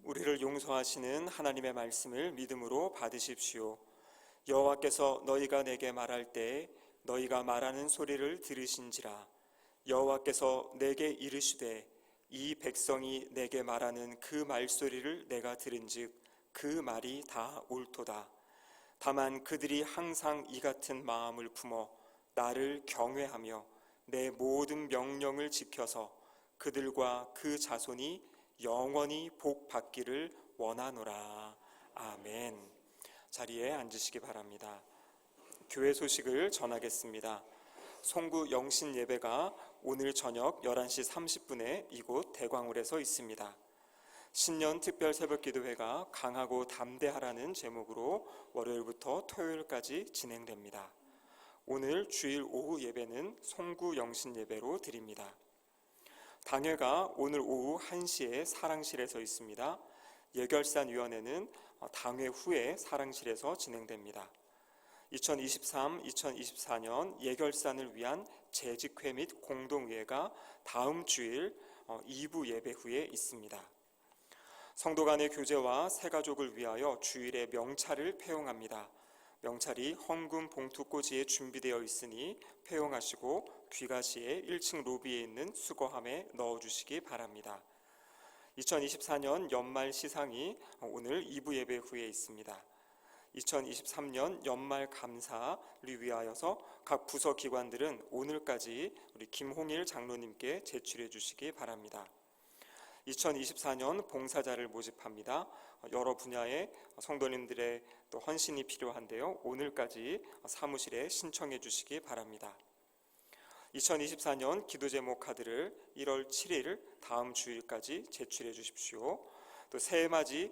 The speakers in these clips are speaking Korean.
우리를 용서하시는 하나님의 말씀을 믿음으로 받으십시오. 여호와께서 너희가 내게 말할 때 너희가 말하는 소리를 들으신지라. 여호와께서 내게 이르시되 이 백성이 내게 말하는 그 말소리를 내가 들은즉 그 말이 다 옳도다. 다만 그들이 항상 이 같은 마음을 품어 나를 경외하며 내 모든 명령을 지켜서 그들과 그 자손이 영원히 복 받기를 원하노라. 아멘. 자리에 앉으시기 바랍니다. 교회 소식을 전하겠습니다. 송구 영신 예배가 오늘 저녁 11시 30분에 이곳 대광홀에서 있습니다. 신년 특별 새벽기도회가 강하고 담대하라는 제목으로 월요일부터 토요일까지 진행됩니다. 오늘 주일 오후 예배는 송구 영신 예배로 드립니다. 당회가 오늘 오후 1시에 사랑실에서 있습니다. 예결산위원회는 당회 후에 사랑실에서 진행됩니다. 2023-2024년 예결산을 위한 재직회 및 공동회의가 다음 주일 2부 예배 후에 있습니다. 성도 간의 교제와 새가족을 위하여 주일에 명찰을 폐용합니다. 명찰이 헌금 봉투꽂이에 준비되어 있으니 폐용하시고 귀가시에 1층 로비에 있는 수거함에 넣어주시기 바랍니다. 2024년 연말 시상이 오늘 2부 예배 후에 있습니다. 2023년 연말 감사를 위하여서 각 부서 기관들은 오늘까지 우리 김홍일 장로님께 제출해 주시기 바랍니다. 2024년 봉사자를 모집합니다. 여러 분야의 성도님들의 또 헌신이 필요한데요. 오늘까지 사무실에 신청해 주시기 바랍니다. 2024년 기도 제목 카드를 1월 7일 다음 주일까지 제출해 주십시오. 또 새해맞이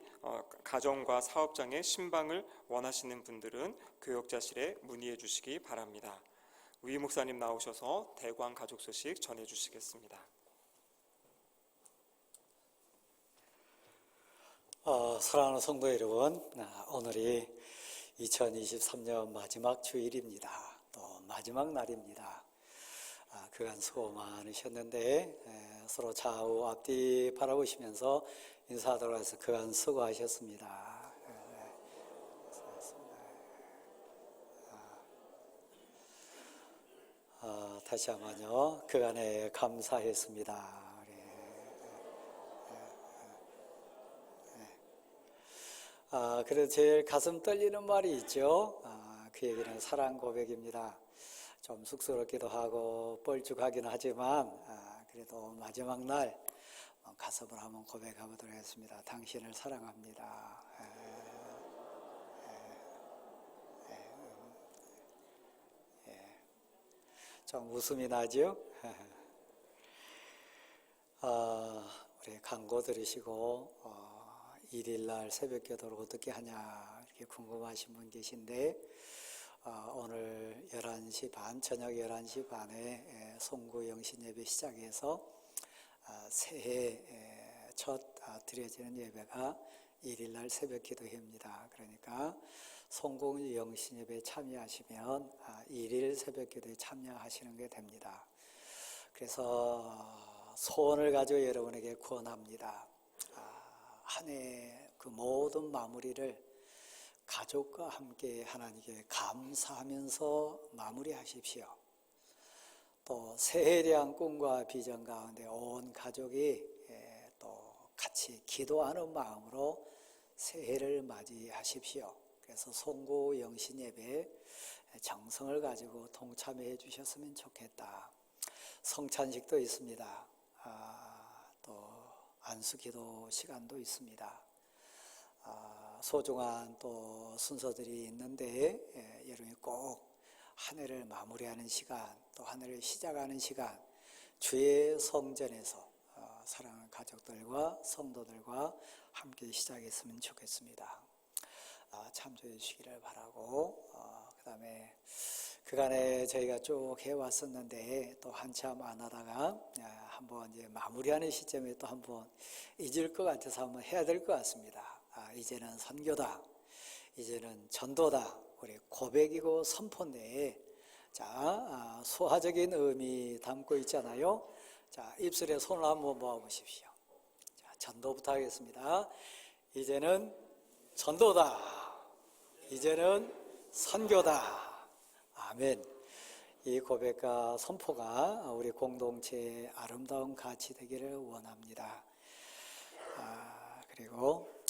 가정과 사업장의 신방을 원하시는 분들은 교역자실에 문의해 주시기 바랍니다. 위 목사님 나오셔서 대광 가족 소식 전해 주시겠습니다. 사랑하는 성도 여러분, 오늘이 2023년 마지막 주일입니다. 또 마지막 날입니다. 그간 수고 많으셨는데 서로 좌우 앞뒤 바라보시면서 인사하도록 해서 그간 수고하셨습니다. 다시 한번요, 그간에 감사했습니다. 그래도 제일 가슴 떨리는 말이 있죠. 그 얘기는 사랑 고백입니다. 좀 쑥스럽기도 하고 뻘쭘하긴 하지만 그래도 마지막 날 가슴을 한번 고백해 보도록 하겠습니다. 당신을 사랑합니다. 좀 웃음이 나죠? 우리 광고 들으시고 1일날 새벽기도를 어떻게 하냐 이렇게 궁금하신 분 계신데 오늘 11시 반, 저녁 11시 반에 송구 영신예배 시작해서 새해 첫 드려지는 예배가 1일날 새벽기도회입니다. 그러니까 송구 영신예배에 참여하시면 1일 새벽기도에 참여하시는 게 됩니다. 그래서 소원을 가지고 여러분에게 구원합니다. 한 해 그 모든 마무리를 가족과 함께 하나님께 감사하면서 마무리하십시오. 또 새해에 대한 꿈과 비전 가운데 온 가족이 또 같이 기도하는 마음으로 새해를 맞이하십시오. 그래서 송구 영신예배에 정성을 가지고 동참해 주셨으면 좋겠다. 성찬식도 있습니다. 또 안수기도 시간도 있습니다. 소중한 또 순서들이 있는데 여러분이 꼭 한 해를 마무리하는 시간, 또 한 해를 시작하는 시간, 주의 성전에서 사랑하는 가족들과 성도들과 함께 시작했으면 좋겠습니다. 참조해 주시기를 바라고, 그 다음에 그간에 저희가 쭉 해왔었는데 또 한참 안 하다가 한번 이제 마무리하는 시점에 또 한번 잊을 것 같아서 한번 해야 될 것 같습니다. 이제는 선교다, 이제는 전도다, 우리 고백이고 선포인데, 자, 소화적인 의미 담고 있잖아요. 자, 입술에 손을 한번 모아 보십시오. 자, 전도부터 하겠습니다. 이제는 전도다. 이제는 선교다. 아멘. 이 고백과 선포가 우리 공동체의 아름다운 가치 되기를 원합니다. 그리고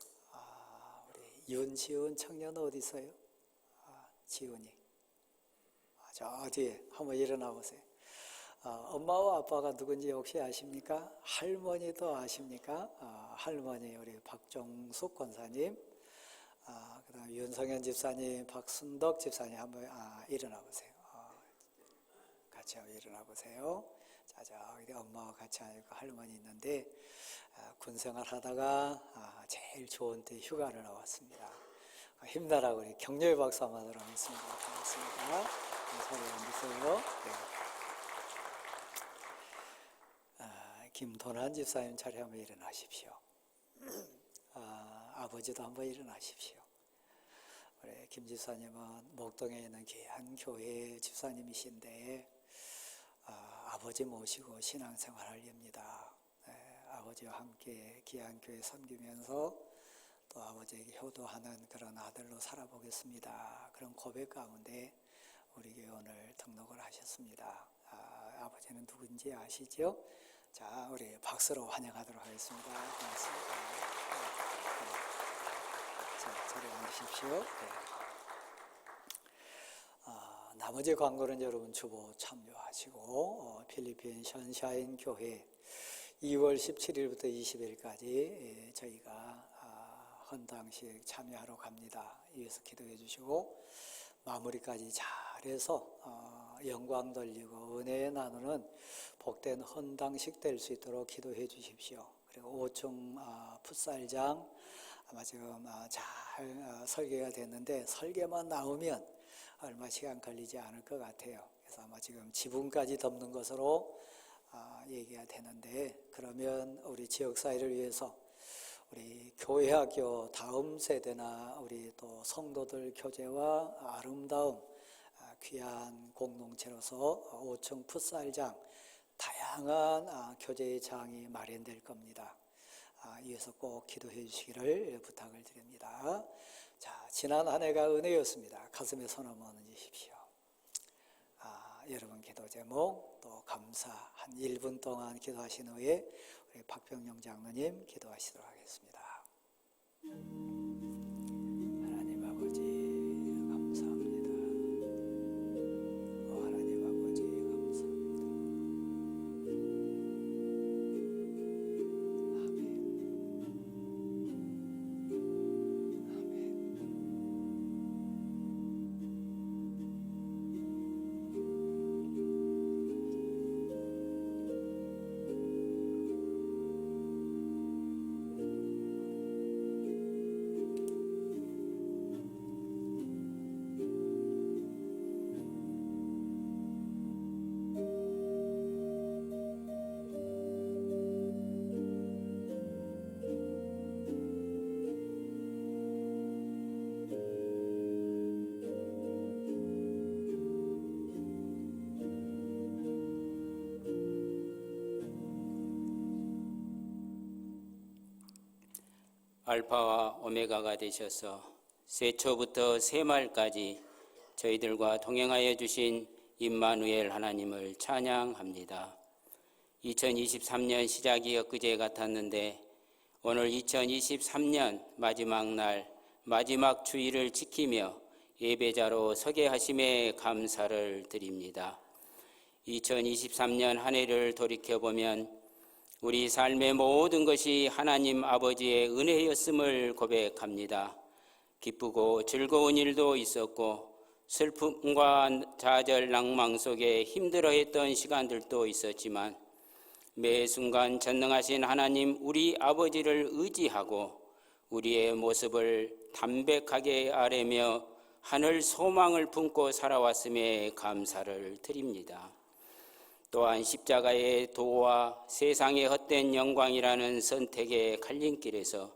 우리 윤지훈 청년 어디 있어요? 지훈이. 저 뒤에 한번 일어나 보세요. 엄마와 아빠가 누군지 혹시 아십니까? 할머니도 아십니까? 할머니 우리 박종숙 권사님, 그다음 윤성현 집사님, 박순덕 집사님 한번 일어나 보세요. 같이 한번 일어나 보세요. 자, 저기 엄마와 같이 하니까 할머니 있는데 군생활 하다가 제일 좋은 때 휴가를 나왔습니다. 힘내라고 우리 격려의 박수 한번 하도록 하겠습니다. 고맙습니다. 소리 안 드세요. 김도난 집사님 자리 한번 일어나십시오. 아버지도 한번 일어나십시오. 우리 김 집사님은 목동에 있는 귀한 교회 집사님이신데 아버지 모시고 신앙생활 하렵니다. 아버지와 함께 귀한 교회 섬기면서 또 아버지에게 효도하는 그런 아들로 살아보겠습니다. 그런 고백 가운데 우리 교회 오늘 등록을 하셨습니다. 아버지는 누군지 아시죠? 자, 우리 박수로 환영하도록 하겠습니다. 고맙습니다. 자, 자리 앉으십시오. 나머지 광고는 여러분 주보 참여하시고 필리핀 션샤인 교회 2월 17일부터 20일까지 저희가 헌당식 참여하러 갑니다. 이어서 기도해 주시고 마무리까지 잘해서 영광 돌리고 은혜 나누는 복된 헌당식 될 수 있도록 기도해 주십시오. 그리고 5층 풋살장 아마 지금 잘 설계가 됐는데 설계만 나오면 얼마 시간 걸리지 않을 것 같아요. 그래서 아마 지금 지붕까지 덮는 것으로 얘기가 되는데, 그러면 우리 지역사회를 위해서 우리 교회학교 다음 세대나 우리 또 성도들 교제와 아름다운 귀한 공동체로서 5층 풋살장 다양한 교제의 장이 마련될 겁니다. 이어서 꼭 기도해 주시기를 부탁을 드립니다. 자, 지난 한 해가 은혜였습니다. 가슴에 손 한번 얹으십시오. 여러분 기도 제목 또 감사 한 1분 동안 기도하신 후에 우리 박병영 장로님 기도하시도록 하겠습니다. 하나님 아버지 감사합니다. 하나님 아버지 감사합니다. 알파와 오메가가 되셔서 세초부터 세말까지 저희들과 동행하여 주신 임마누엘 하나님을 찬양합니다. 2023년 시작이 엊그제 같았는데 오늘 2023년 마지막 날 마지막 주일을 지키며 예배자로 서게 하심에 감사를 드립니다. 2023년 한 해를 돌이켜보면 우리 삶의 모든 것이 하나님 아버지의 은혜였음을 고백합니다. 기쁘고 즐거운 일도 있었고 슬픔과 좌절 낭망 속에 힘들어했던 시간들도 있었지만 매 순간 전능하신 하나님 우리 아버지를 의지하고 우리의 모습을 담백하게 아뢰며 하늘 소망을 품고 살아왔음에 감사를 드립니다. 또한 십자가의 도와 세상의 헛된 영광이라는 선택의 갈림길에서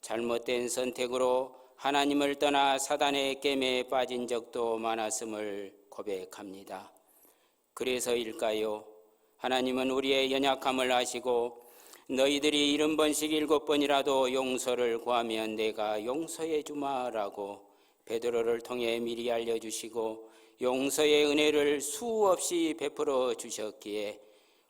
잘못된 선택으로 하나님을 떠나 사단의 깸에 빠진 적도 많았음을 고백합니다. 그래서일까요? 하나님은 우리의 연약함을 아시고 너희들이 70번씩 7번이라도 용서를 구하면 내가 용서해 주마라고 베드로를 통해 미리 알려주시고 용서의 은혜를 수없이 베풀어 주셨기에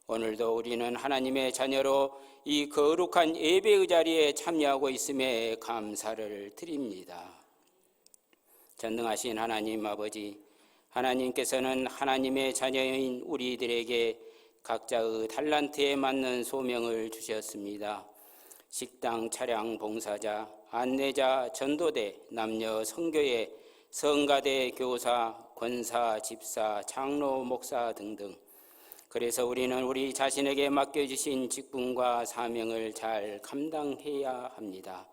오늘도 우리는 하나님의 자녀로 이 거룩한 예배의 자리에 참여하고 있음에 감사를 드립니다. 전능하신 하나님 아버지, 하나님께서는 하나님의 자녀인 우리들에게 각자의 달란트에 맞는 소명을 주셨습니다. 식당, 차량, 봉사자, 안내자, 전도대, 남녀, 선교회, 성가대, 교사, 권사, 집사, 장로, 목사 등등. 그래서 우리는 우리 자신에게 맡겨주신 직분과 사명을 잘 감당해야 합니다.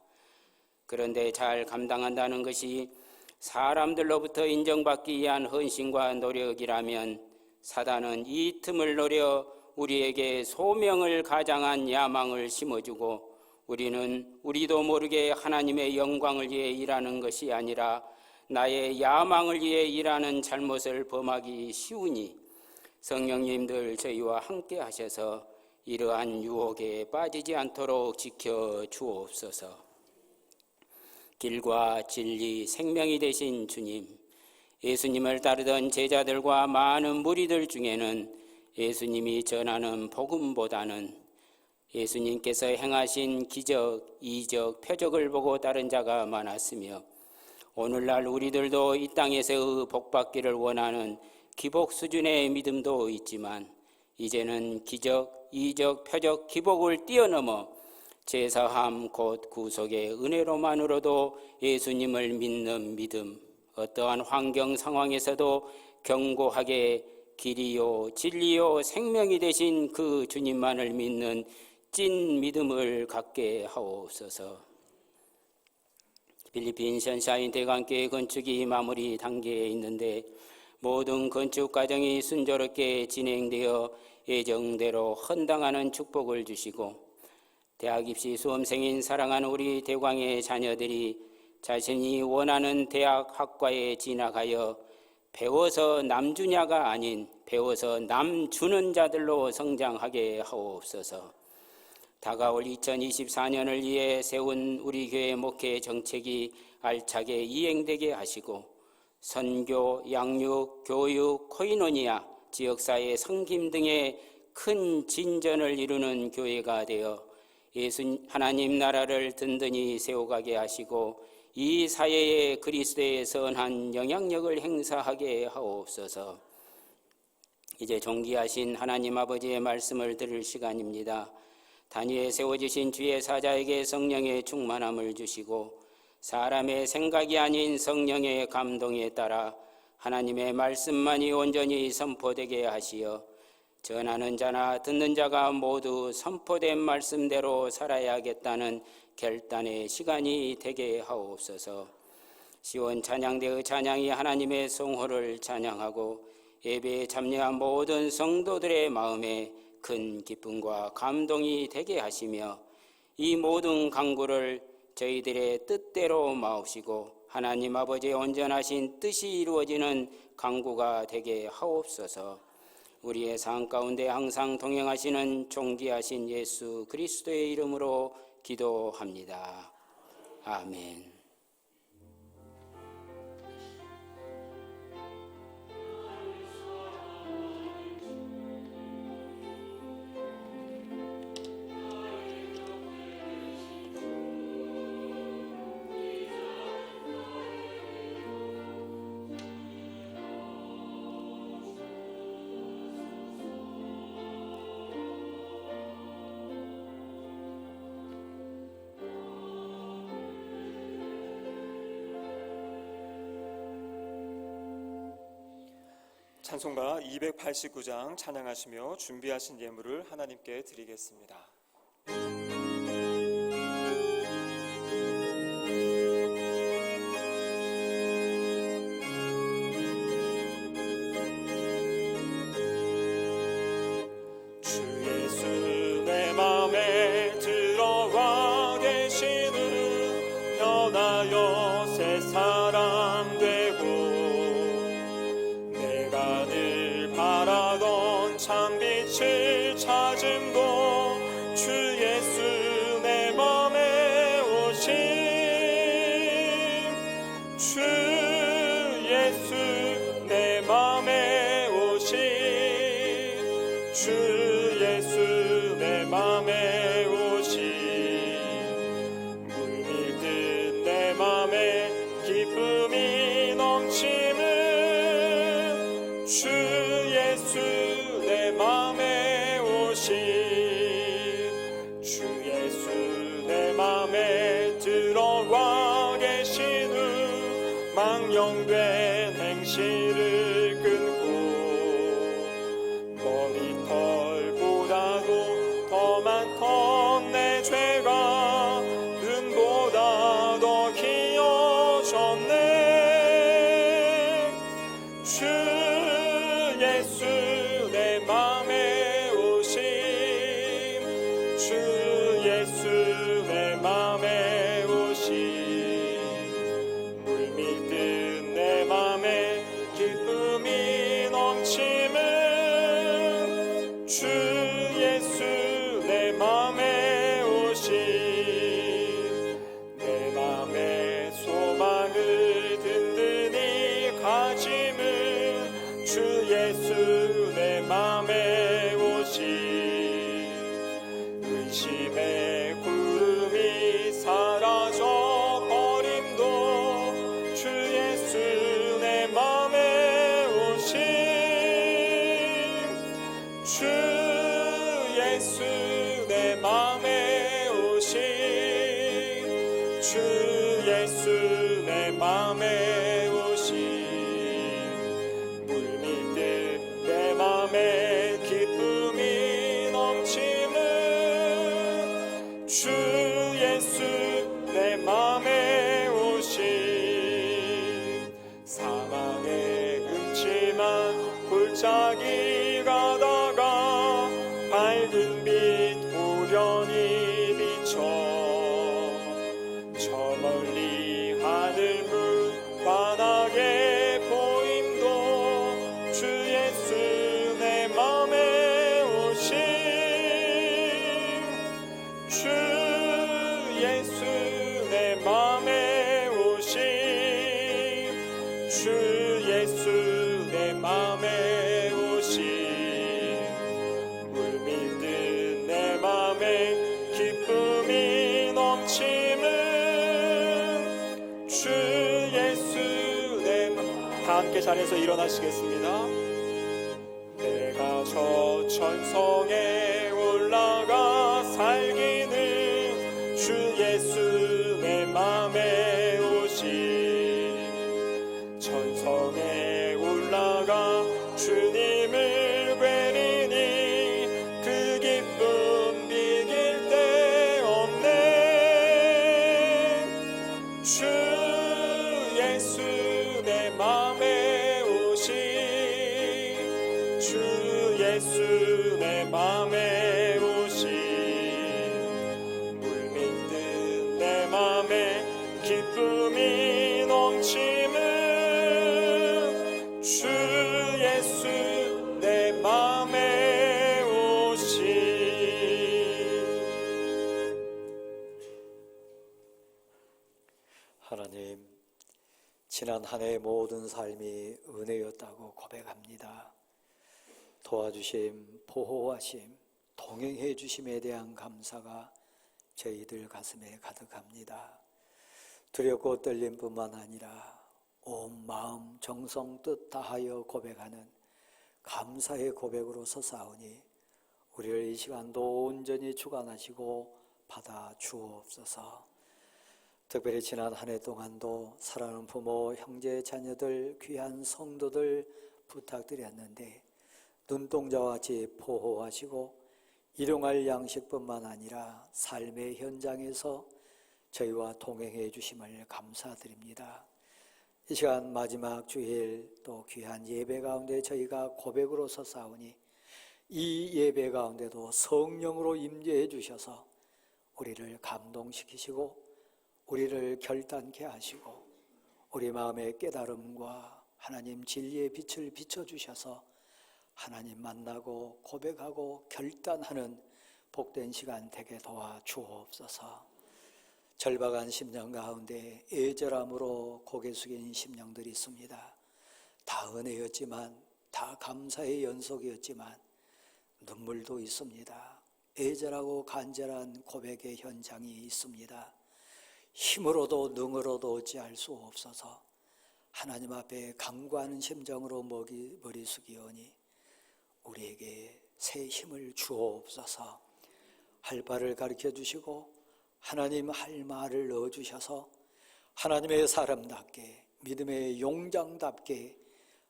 그런데 잘 감당한다는 것이 사람들로부터 인정받기 위한 헌신과 노력이라면 사단은 이 틈을 노려 우리에게 소명을 가장한 야망을 심어주고 우리도 모르게 하나님의 영광을 위해 일하는 것이 아니라 나의 야망을 위해 일하는 잘못을 범하기 쉬우니 성령님들 저희와 함께 하셔서 이러한 유혹에 빠지지 않도록 지켜 주옵소서. 길과 진리, 생명이 되신 주님, 예수님을 따르던 제자들과 많은 무리들 중에는 예수님이 전하는 복음보다는 예수님께서 행하신 기적, 이적, 표적을 보고 따른 자가 많았으며 오늘날 우리들도 이 땅에서의 복받기를 원하는 기복 수준의 믿음도 있지만 이제는 기적, 이적, 표적, 기복을 뛰어넘어 제사함 곧 구속의 은혜로만으로도 예수님을 믿는 믿음, 어떠한 환경 상황에서도 견고하게 길이요 진리요 생명이 되신 그 주님만을 믿는 찐 믿음을 갖게 하옵소서. 필리핀 션샤인 대관교회 건축이 마무리 단계에 있는데 모든 건축 과정이 순조롭게 진행되어 예정대로 헌당하는 축복을 주시고 대학 입시 수험생인 사랑하는 우리 대광의 자녀들이 자신이 원하는 대학 학과에 진학하여 배워서 남주냐가 아닌 배워서 남주는 자들로 성장하게 하옵소서. 다가올 2024년을 위해 세운 우리 교회 목회 정책이 알차게 이행되게 하시고 선교, 양육, 교육, 코이노니아, 지역사회 섬김 등의 큰 진전을 이루는 교회가 되어 하나님 나라를 든든히 세워가게 하시고 이 사회에 그리스도의 선한 영향력을 행사하게 하옵소서. 이제 존귀하신 하나님 아버지의 말씀을 들을 시간입니다. 단위에 세워주신 주의 사자에게 성령의 충만함을 주시고 사람의 생각이 아닌 성령의 감동에 따라 하나님의 말씀만이 온전히 선포되게 하시어 전하는 자나 듣는 자가 모두 선포된 말씀대로 살아야겠다는 결단의 시간이 되게 하옵소서. 시온 찬양대의 찬양이 하나님의 성호를 찬양하고 예배에 참여한 모든 성도들의 마음에 큰 기쁨과 감동이 되게 하시며 이 모든 간구를 저희들의 뜻대로 마옵시고 하나님 아버지의 온전하신 뜻이 이루어지는 간구가 되게 하옵소서. 우리의 삶 가운데 항상 동행하시는 존귀하신 예수 그리스도의 이름으로 기도합니다. 아멘. 찬송가 289장 찬양하시며 준비하신 예물을 하나님께 드리겠습니다. 주 예수 내 맘에 들어와 계시는 변하여 새 사람 되고 늘 바라던 참빛을 찾음고 주 예수 망령된 행실을 끊고 머리털보다도 더 많던 내 죄가 눈보다 더 길어졌네. 주 예수 내 맘에 오심, 주 예수 내 맘에 오심, 물밀듯 내 맘에 기쁨이 넘치는 주 예수 내 맘에 오심, 내 맘에 소망을 든든히 가짐은 주 예수 내 맘에 오심, 의심의 구름이 사라져 버림도 주 예수 내 맘에 오심, 주 예수 내 맘에 오심, 주 예수 내 맘에 오심, 물밀듯 내 맘에 기쁨이 넘치는 주 예수 내 맘에 오심, 사망의 음침한 골짜기 가다가 밝은 빛 오련히 비춰 저 멀리 하늘 무관하게 보임도 주 예수 내 맘에 오심, 주 예수 내 맘에 오심, 주 예수 내 맘에 오심, 물밀듯 내 맘에 기쁨이 넘치는 주 예수 내 맘. 다 함께 자리에서 일어나시겠습니다. 내가 저 천성에 올라가 살기는 주 예수 내 맘에 오심, 천성에 올라가 주님을 뵈리니 그 기쁨 비길 데 없네. 주 예수 내 맘에 오심, 주 예수 내 맘에 오심, 물밀듯 내 맘에 기쁨이 넘치는 주 예수 내 맘에 오심. 하나님, 지난 한 해의 모든 삶이 은혜였다고 고백합니다. 도와주심, 보호하심, 동행해 주심에 대한 감사가 저희들 가슴에 가득합니다. 두렵고 떨림뿐만 아니라 온 마음 정성 뜻 다하여 고백하는 감사의 고백으로 서사오니 우리를 이 시간도 온전히 주관하시고 받아 주옵소서. 특별히 지난 한 해 동안도 사랑하는 부모, 형제, 자녀들, 귀한 성도들 부탁드렸는데 눈동자와 같이 보호하시고 일용할 양식뿐만 아니라 삶의 현장에서 저희와 동행해 주심을 감사드립니다. 이 시간 마지막 주일 또 귀한 예배 가운데 저희가 고백으로 서사오니 이 예배 가운데도 성령으로 임재해 주셔서 우리를 감동시키시고 우리를 결단케 하시고 우리 마음의 깨달음과 하나님 진리의 빛을 비춰주셔서 하나님 만나고 고백하고 결단하는 복된 시간 되게 도와 주옵소서. 절박한 심령 가운데 애절함으로 고개 숙인 심령들이 있습니다. 다 은혜였지만, 다 감사의 연속이었지만 눈물도 있습니다. 애절하고 간절한 고백의 현장이 있습니다. 힘으로도 능으로도 어찌할 수 없어서 하나님 앞에 간구하는 심정으로 머리 숙이오니 우리에게 새 힘을 주옵소서. 할 바를 가르쳐 주시고 하나님 할 말을 넣어주셔서 하나님의 사람답게 믿음의 용장답게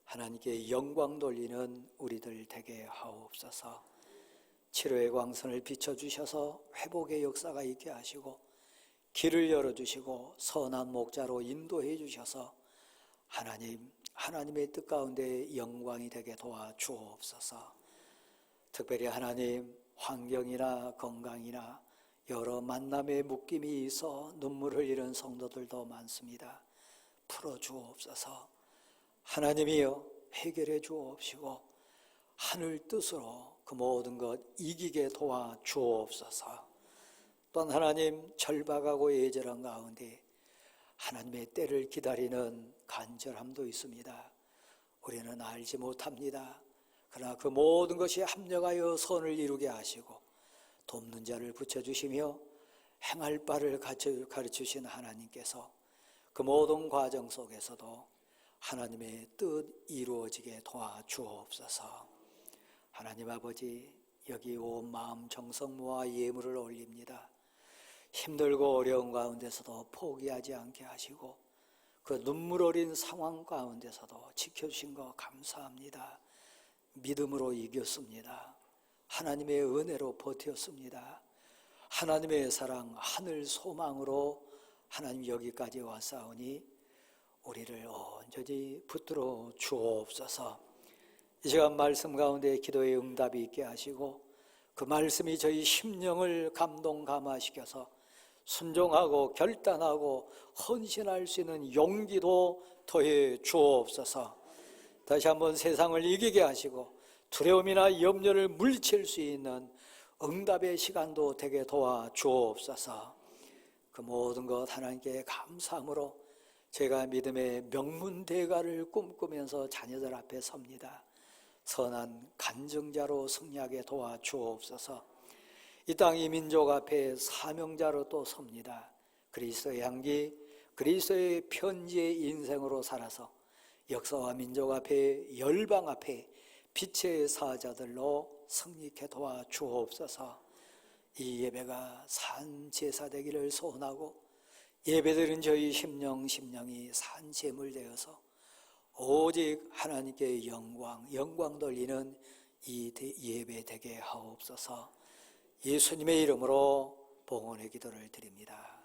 하나님께 영광 돌리는 우리들 되게 하옵소서. 치료의 광선을 비춰주셔서 회복의 역사가 있게 하시고 길을 열어주시고 선한 목자로 인도해 주셔서 하나님의 뜻 가운데 영광이 되게 도와주옵소서. 특별히 하나님, 환경이나 건강이나 여러 만남의 묶임이 있어 눈물을 흘리는 성도들도 많습니다. 풀어주옵소서. 하나님이여 해결해 주옵시고 하늘 뜻으로 그 모든 것 이기게 도와주옵소서. 또한 하나님, 절박하고 예절한 가운데 하나님의 때를 기다리는 간절함도 있습니다. 우리는 알지 못합니다. 그러나 그 모든 것이 합력하여 선을 이루게 하시고 돕는 자를 붙여주시며 행할 바를 가르치신 하나님께서 그 모든 과정 속에서도 하나님의 뜻 이루어지게 도와주옵소서. 하나님 아버지, 여기 온 마음 정성 모아 예물을 올립니다. 힘들고 어려운 가운데서도 포기하지 않게 하시고 그 눈물 어린 상황 가운데서도 지켜주신 거 감사합니다. 믿음으로 이겼습니다. 하나님의 은혜로 버텼습니다. 하나님의 사랑, 하늘 소망으로 하나님 여기까지 왔사오니 우리를 온전히 붙들어 주옵소서. 이 시간 말씀 가운데 기도의 응답이 있게 하시고 그 말씀이 저희 심령을 감동 감화시켜서 순종하고 결단하고 헌신할 수 있는 용기도 더해 주옵소서. 다시 한번 세상을 이기게 하시고 두려움이나 염려를 물리칠 수 있는 응답의 시간도 되게 도와주옵소서. 그 모든 것 하나님께 감사함으로 제가 믿음의 명문대가를 꿈꾸면서 자녀들 앞에 섭니다. 선한 간증자로 승리하게 도와주옵소서. 이 땅 이 민족 앞에 사명자로 또 섭니다. 그리스도의 향기, 그리스도의 편지의 인생으로 살아서 역사와 민족 앞에, 열방 앞에 빛의 사자들로 승리케 도와주옵소서. 이 예배가 산 제사 되기를 소원하고 예배드린 저희 심령이 산 제물 되어서 오직 하나님께 영광 돌리는 이 예배 되게 하옵소서. 예수님의 이름으로 봉헌의 기도를 드립니다.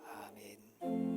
아멘.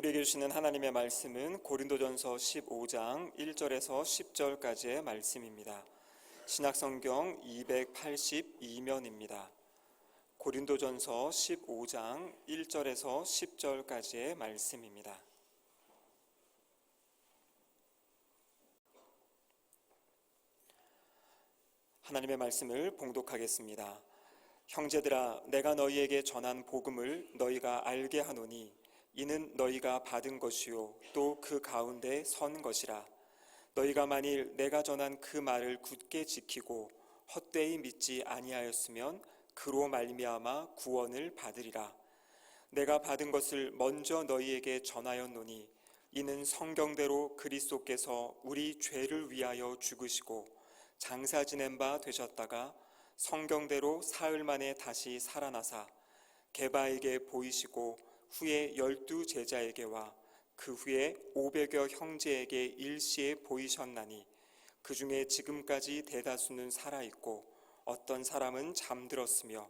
우리에게 주시는 하나님의 말씀은 고린도전서 15장 1절에서 10절까지의 말씀입니다. 신약성경 282면입니다. 고린도전서 15장 1절에서 10절까지의 말씀입니다. 하나님의 말씀을 봉독하겠습니다. 형제들아, 내가 너희에게 전한 복음을 너희가 알게 하노니 이는 너희가 받은 것이요 또 그 가운데 선 것이라. 너희가 만일 내가 전한 그 말을 굳게 지키고 헛되이 믿지 아니하였으면 그로 말미암아 구원을 받으리라. 내가 받은 것을 먼저 너희에게 전하였노니 이는 성경대로 그리스도께서 우리 죄를 위하여 죽으시고 장사 지낸 바 되셨다가 성경대로 사흘 만에 다시 살아나사 게바에게 보이시고 후에 12 제자에게와 그 후에 500여 형제에게 일시에 보이셨나니 그 중에 지금까지 대다수는 살아있고 어떤 사람은 잠들었으며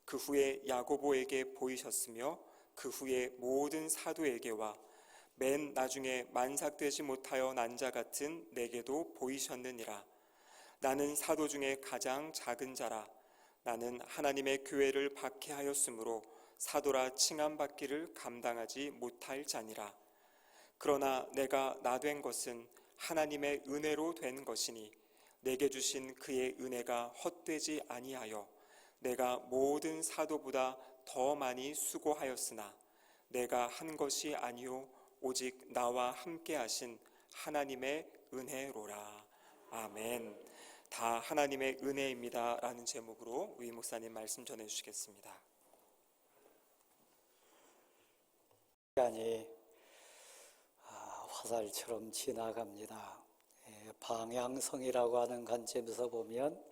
그 후에 야고보에게 보이셨으며 그 후에 모든 사도에게와 맨 나중에 만삭되지 못하여 난 자 같은 내게도 보이셨느니라. 나는 사도 중에 가장 작은 자라. 나는 하나님의 교회를 박해하였으므로 사도라 칭함받기를 감당하지 못할 자니라. 그러나 내가 나 된 것은 하나님의 은혜로 된 것이니 내게 주신 그의 은혜가 헛되지 아니하여 내가 모든 사도보다 더 많이 수고하였으나 내가 한 것이 아니요 오직 나와 함께 하신 하나님의 은혜로라. 아멘. 다 하나님의 은혜입니다 라는 제목으로 우리 목사님 말씀 전해주시겠습니다. 시간이 화살처럼 지나갑니다. 방향성이라고 하는 관점에서 보면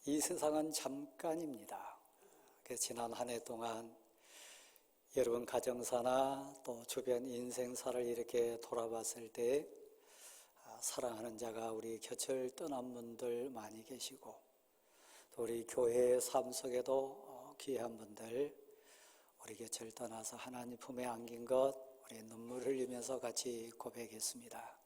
이 세상은 잠깐입니다. 지난 한 해 동안 여러분 가정사나 또 주변 인생사를 이렇게 돌아봤을 때 사랑하는 자가 우리 곁을 떠난 분들 많이 계시고 또 우리 교회의 삶 속에도 귀한 분들 우리 곁을 떠나서 하나님 품에 안긴 것 우리 눈물 흘리면서 같이 고백했습니다.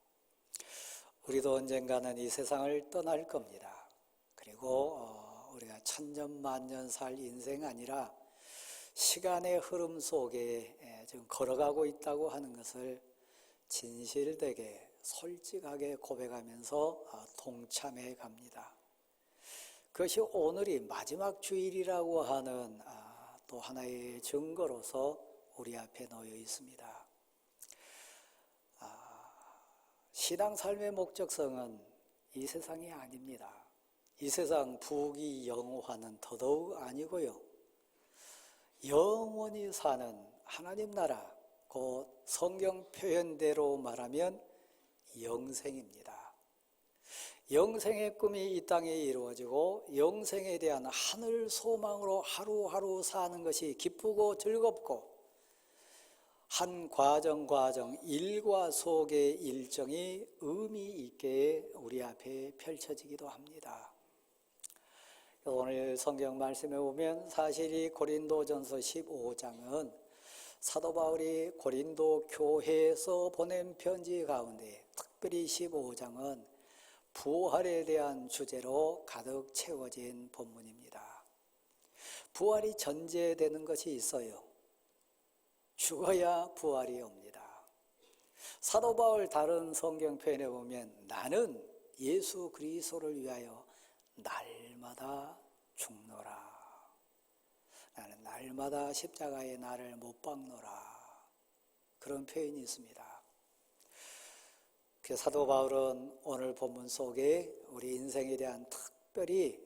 우리도 언젠가는 이 세상을 떠날 겁니다. 그리고 우리가 천년만년 살 인생 아니라 시간의 흐름 속에 지금 걸어가고 있다고 하는 것을 진실되게 솔직하게 고백하면서 동참해 갑니다. 그것이 오늘이 마지막 주일이라고 하는 또 하나의 증거로서 우리 앞에 놓여 있습니다. 신앙 삶의 목적성은 이 세상이 아닙니다. 이 세상 부귀 영화는 더더욱 아니고요. 영원히 사는 하나님 나라, 곧 성경 표현대로 말하면 영생입니다. 영생의 꿈이 이 땅에 이루어지고 영생에 대한 하늘 소망으로 하루하루 사는 것이 기쁘고 즐겁고 한 과정 일과 속의 일정이 의미 있게 우리 앞에 펼쳐지기도 합니다. 오늘 성경 말씀에 보면 사실 이 고린도전서 15장은 사도 바울이 고린도 교회에서 보낸 편지 가운데 특별히 15장은 부활에 대한 주제로 가득 채워진 본문입니다. 부활이 전제되는 것이 있어요. 죽어야 부활이 옵니다. 사도 바울 다른 성경 표현에 보면 나는 예수 그리스도를 위하여 날마다 죽노라. 나는 날마다 십자가에 나를 못 박노라. 그런 표현이 있습니다. 사도 바울은 오늘 본문 속에 우리 인생에 대한 특별히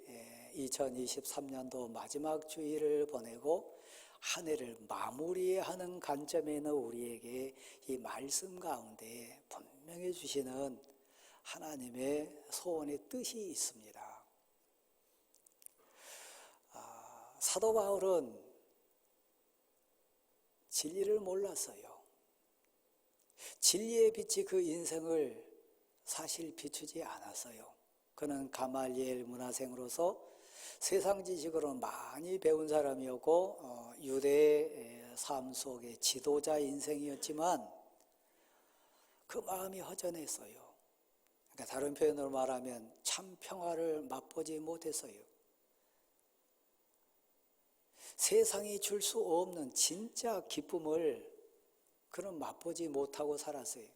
2023년도 마지막 주일을 보내고 한 해를 마무리하는 관점에는 우리에게 이 말씀 가운데 분명히 주시는 하나님의 소원의 뜻이 있습니다. 사도 바울은 진리를 몰랐어요. 진리의 빛이 그 인생을 사실 비추지 않았어요. 그는 가말리엘 문화생으로서 세상 지식으로는 많이 배운 사람이었고 유대의 삶 속의 지도자 인생이었지만 그 마음이 허전했어요. 그러니까 다른 표현으로 말하면 참 평화를 맛보지 못했어요. 세상이 줄 수 없는 진짜 기쁨을 그는 맛보지 못하고 살았어요.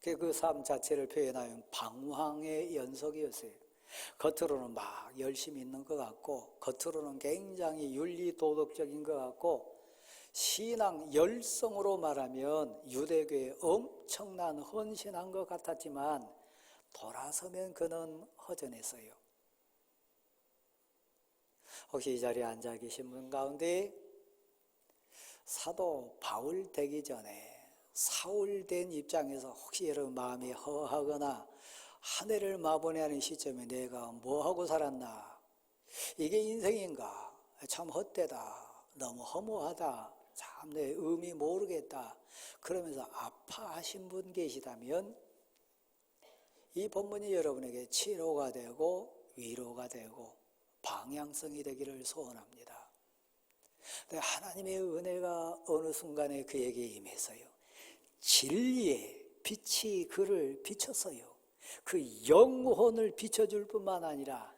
그 삶 자체를 표현하면 방황의 연속이었어요. 겉으로는 막 열심히 있는 것 같고, 겉으로는 굉장히 윤리도덕적인 것 같고, 신앙 열성으로 말하면 유대교에 엄청난 헌신한 것 같았지만 돌아서면 그는 허전했어요. 혹시 이 자리에 앉아 계신 분 가운데 사도 바울 되기 전에 사울 된 입장에서 혹시 여러분 마음이 허하거나 한 해를 마보내 하는 시점에 내가 뭐하고 살았나, 이게 인생인가, 참 헛되다, 너무 허무하다, 참 내 의미 모르겠다, 그러면서 아파하신 분 계시다면 이 본문이 여러분에게 치료가 되고 위로가 되고 방향성이 되기를 소원합니다. 근데 하나님의 은혜가 어느 순간에 그에게 임했어요. 진리의 빛이 그를 비쳤어요. 그 영혼을 비춰줄 뿐만 아니라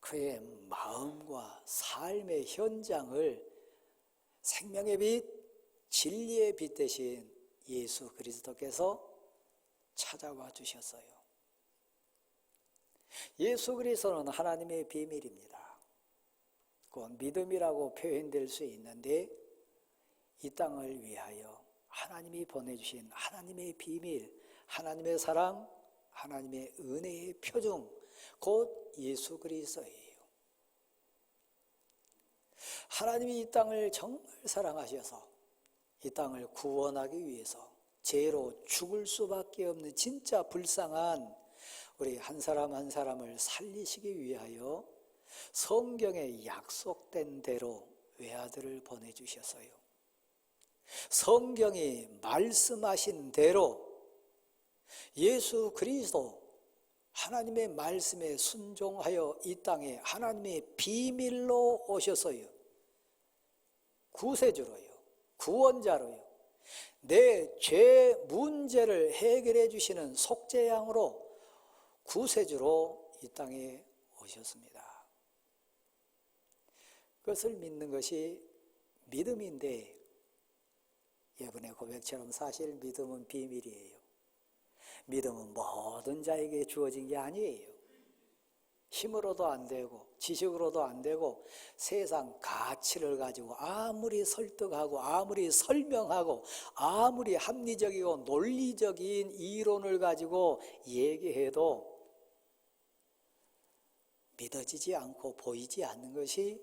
그의 마음과 삶의 현장을 생명의 빛, 진리의 빛 대신 예수 그리스도께서 찾아와 주셨어요. 예수 그리스도는 하나님의 비밀입니다. 곧 믿음이라고 표현될 수 있는데 이 땅을 위하여 하나님이 보내주신 하나님의 비밀, 하나님의 사랑, 하나님의 은혜의 표중, 곧 예수 그리스도예요. 하나님이 이 땅을 정말 사랑하셔서 이 땅을 구원하기 위해서 죄로 죽을 수밖에 없는 진짜 불쌍한 우리 한 사람 한 사람을 살리시기 위하여 성경에 약속된 대로 외아들을 보내주셨어요. 성경이 말씀하신 대로 예수 그리스도 하나님의 말씀에 순종하여 이 땅에 하나님의 비밀로 오셨어요. 구세주로요, 구원자로요, 내 죄 문제를 해결해 주시는 속죄양으로 구세주로 이 땅에 오셨습니다. 그것을 믿는 것이 믿음인데 여러분의 고백처럼 사실 믿음은 비밀이에요. 믿음은 모든 자에게 주어진 게 아니에요. 힘으로도 안 되고 지식으로도 안 되고 세상 가치를 가지고 아무리 설득하고 아무리 설명하고 아무리 합리적이고 논리적인 이론을 가지고 얘기해도 믿어지지 않고 보이지 않는 것이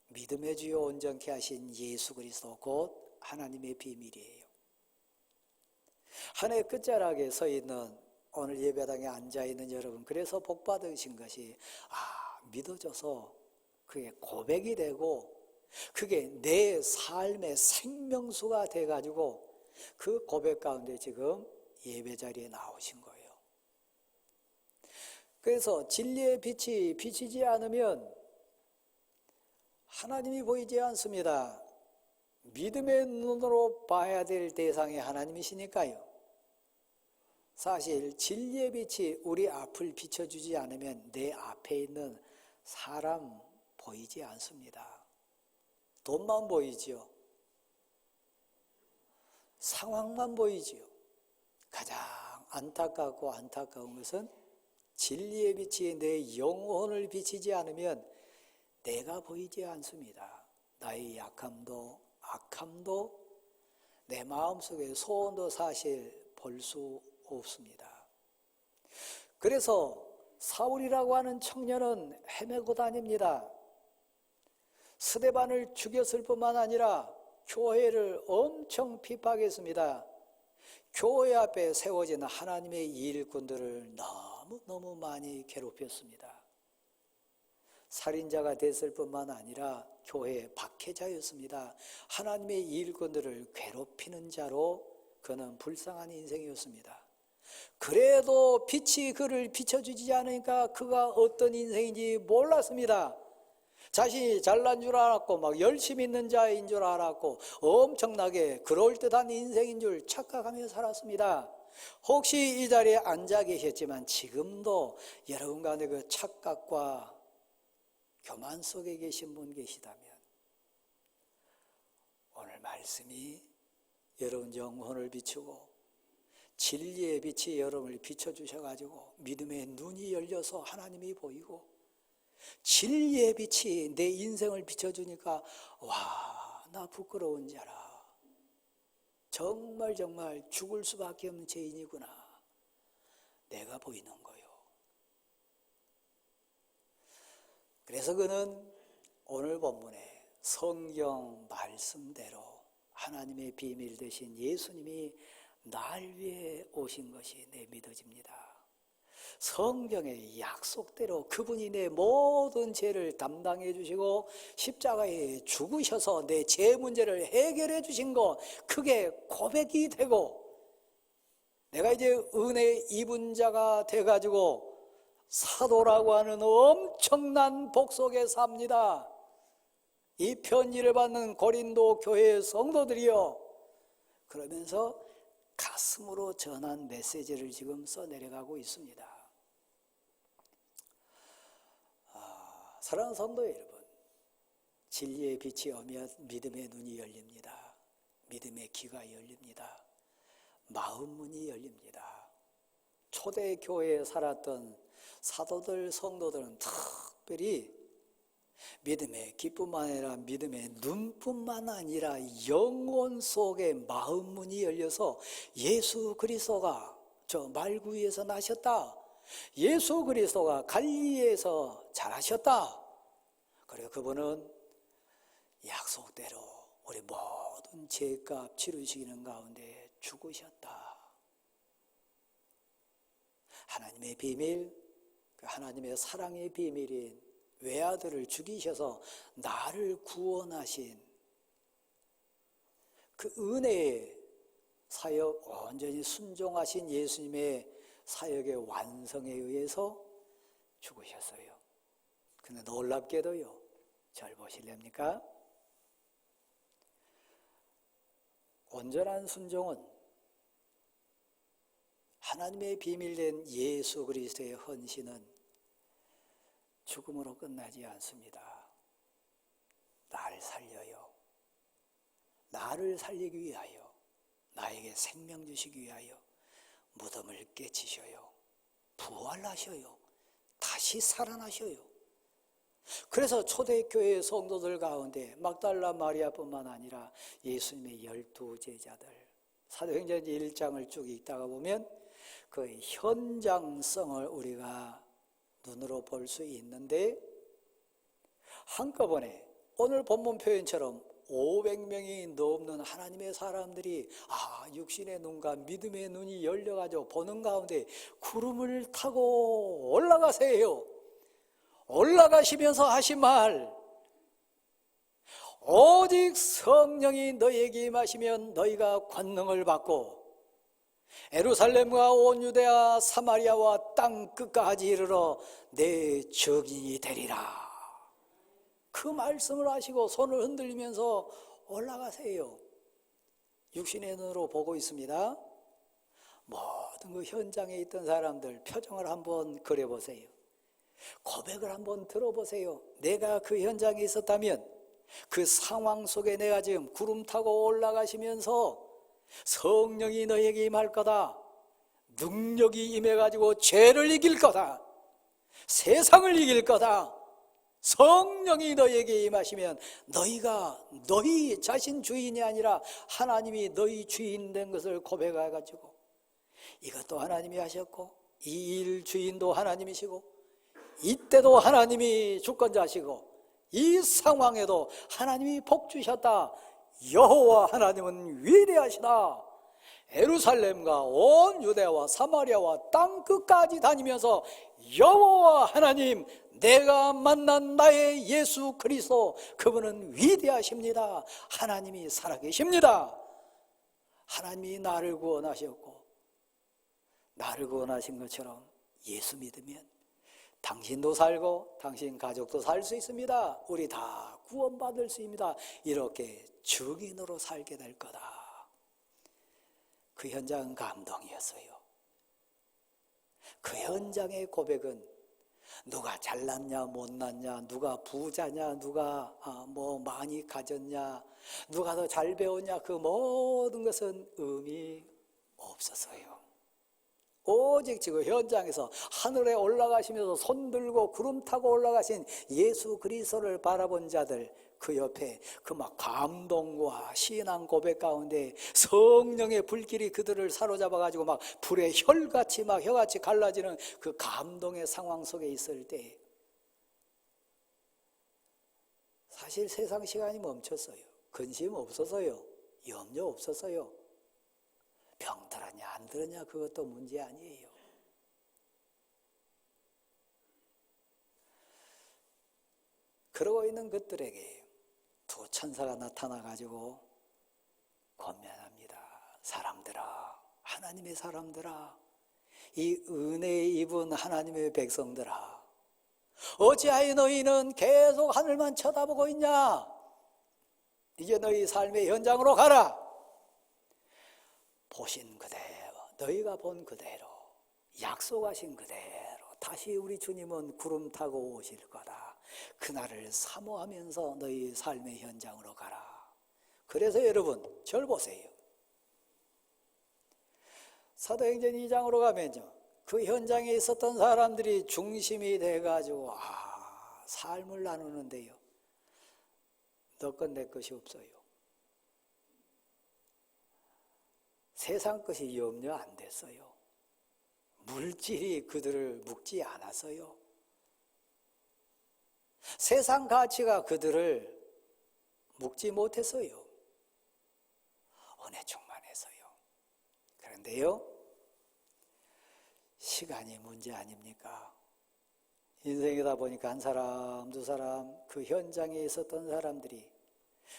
믿음의 주요 온전케 하신 예수 그리스도 곧 하나님의 비밀이에요. 한 해 끝자락에 서 있는 오늘 예배당에 앉아있는 여러분, 그래서 복 받으신 것이 믿어져서 그게 고백이 되고 그게 내 삶의 생명수가 돼가지고 그 고백 가운데 지금 예배 자리에 나오신 거예요. 그래서 진리의 빛이 비치지 않으면 하나님이 보이지 않습니다. 믿음의 눈으로 봐야 될 대상이 하나님이시니까요. 사실 진리의 빛이 우리 앞을 비춰주지 않으면 내 앞에 있는 사람 보이지 않습니다. 돈만 보이지요. 상황만 보이지요. 가장 안타깝고 안타까운 것은 진리의 빛이 내 영혼을 비치지 않으면 내가 보이지 않습니다. 나의 약함도 악함도 내 마음속의 소원도 사실 볼 수 없습니다. 그래서 사울이라고 하는 청년은 헤매고 다닙니다. 스데반을 죽였을 뿐만 아니라 교회를 엄청 핍박했습니다. 교회 앞에 세워진 하나님의 일꾼들을 너무너무 많이 괴롭혔습니다. 살인자가 됐을 뿐만 아니라 교회의 박해자였습니다. 하나님의 일꾼들을 괴롭히는 자로 그는 불쌍한 인생이었습니다. 그래도 빛이 그를 비춰주지 않으니까 그가 어떤 인생인지 몰랐습니다. 자신이 잘난 줄 알았고 막 열심히 있는 자인 줄 알았고 엄청나게 그럴듯한 인생인 줄 착각하며 살았습니다. 혹시 이 자리에 앉아 계셨지만 지금도 여러분 가운데 그 착각과 교만 속에 계신 분 계시다면 오늘 말씀이 여러분 영혼을 비추고 진리의 빛이 여러분을 비춰주셔가지고 믿음의 눈이 열려서 하나님이 보이고 진리의 빛이 내 인생을 비춰주니까 와, 나 부끄러운 자라. 정말 죽을 수밖에 없는 죄인이구나. 내가 보이는 거요. 그래서 그는 오늘 본문에 성경 말씀대로 하나님의 비밀 되신 예수님이 날 위해 오신 것이 내 믿어집니다. 성경의 약속대로 그분이 내 모든 죄를 담당해 주시고 십자가에 죽으셔서 내 죄 문제를 해결해 주신 것, 그게 고백이 되고 내가 이제 은혜 입은 자가 돼가지고 사도라고 하는 엄청난 복 속에 삽니다. 이 편지를 받는 고린도 교회 성도들이요, 그러면서 가슴으로 전한 메시지를 지금 써내려가고 있습니다. 사랑하는 성도 여러분, 진리의 빛이 오면 믿음의 눈이 열립니다. 믿음의 귀가 열립니다. 마음 문이 열립니다. 초대교회에 살았던 사도들, 성도들은 특별히 믿음의 귀뿐만 아니라 믿음의 눈뿐만 아니라 영혼 속에 마음 문이 열려서 예수 그리스도가 저 말구이에서 나셨다, 예수 그리스도가 갈릴리에서 자라셨다, 그리고 그분은 약속대로 우리 모든 죄값 치르시는 가운데 죽으셨다. 하나님의 비밀, 하나님의 사랑의 비밀인 외아들을 죽이셔서 나를 구원하신 그 은혜의 사역, 온전히 순종하신 예수님의 사역의 완성에 의해서 죽으셨어요. 근데 놀랍게도요, 잘 보실랍니까? 온전한 순종은 하나님의 비밀된 예수 그리스도의 헌신은 죽음으로 끝나지 않습니다. 나를 살려요. 나를 살리기 위하여, 나에게 생명 주시기 위하여 무덤을 깨치셔요. 부활하셔요. 다시 살아나셔요. 그래서 초대교회 성도들 가운데 막달라 마리아뿐만 아니라 예수님의 12 제자들, 사도행전 1장을 쭉 읽다가 보면 그 현장성을 우리가 눈으로 볼 수 있는데, 한꺼번에 오늘 본문 표현처럼 500명이 넘는 하나님의 사람들이 육신의 눈과 믿음의 눈이 열려가지고 보는 가운데 구름을 타고 올라가세요. 올라가시면서 하신 말, 오직 성령이 너희에게 임하시면 너희가 권능을 받고 예루살렘과 온 유대아 사마리아와 땅 끝까지 이르러 내 증인이 되리라. 그 말씀을 하시고 손을 흔들리면서 올라가세요. 육신의 눈으로 보고 있습니다. 모든 그 현장에 있던 사람들 표정을 한번 그려보세요. 고백을 한번 들어보세요. 내가 그 현장에 있었다면 그 상황 속에 내가 지금 구름 타고 올라가시면서 성령이 너에게 임할 거다, 능력이 임해가지고 죄를 이길 거다, 세상을 이길 거다, 성령이 너에게 임하시면 너희가 너희 자신 주인이 아니라 하나님이 너희 주인 된 것을 고백해가지고, 이것도 하나님이 하셨고 이 일 주인도 하나님이시고 이때도 하나님이 주권자시고 이 상황에도 하나님이 복 주셨다. 여호와 하나님은 위대하시다. 예루살렘과 온 유대와 사마리아와 땅 끝까지 다니면서 여호와 하나님, 내가 만난 나의 예수 그리스도, 그분은 위대하십니다. 하나님이 살아계십니다. 하나님이 나를 구원하셨고 나를 구원하신 것처럼 예수 믿으면 당신도 살고 당신 가족도 살 수 있습니다. 우리 다 구원받을 수 있습니다. 이렇게 증인으로 살게 될 거다. 그 현장은 감동이었어요. 그 현장의 고백은 누가 잘났냐 못났냐, 누가 부자냐, 누가 뭐 많이 가졌냐, 누가 더 잘 배웠냐, 그 모든 것은 의미 없었어요. 오직 지금 현장에서 하늘에 올라가시면서 손 들고 구름 타고 올라가신 예수 그리스도를 바라본 자들, 그 옆에 그 막 감동과 신앙 고백 가운데 성령의 불길이 그들을 사로잡아 가지고 막 불의 혈같이 막 혀같이 갈라지는 그 감동의 상황 속에 있을 때 사실 세상 시간이 멈췄어요. 근심 없어서요. 염려 없어서요. 병 들었냐 안 들었냐 그것도 문제 아니에요. 그러고 있는 그들에게 두 천사가 나타나가지고 권면합니다. 사람들아, 하나님의 사람들아, 이 은혜에 입은 하나님의 백성들아, 어찌하여 너희는 계속 하늘만 쳐다보고 있냐? 이제 너희 삶의 현장으로 가라. 보신 그대로, 너희가 본 그대로, 약속하신 그대로 다시 우리 주님은 구름 타고 오실 거다. 그날을 사모하면서 너희 삶의 현장으로 가라. 그래서 여러분, 절 보세요. 사도행전 2장으로 가면요, 그 현장에 있었던 사람들이 중심이 돼가지고 삶을 나누는데요, 너 것 내 것이 없어요. 세상 것이 염려 안 됐어요. 물질이 그들을 묶지 않았어요. 세상 가치가 그들을 묶지 못했어요. 은혜 충만해서요. 그런데요, 시간이 문제 아닙니까? 인생이다 보니까 한 사람, 두 사람, 그 현장에 있었던 사람들이,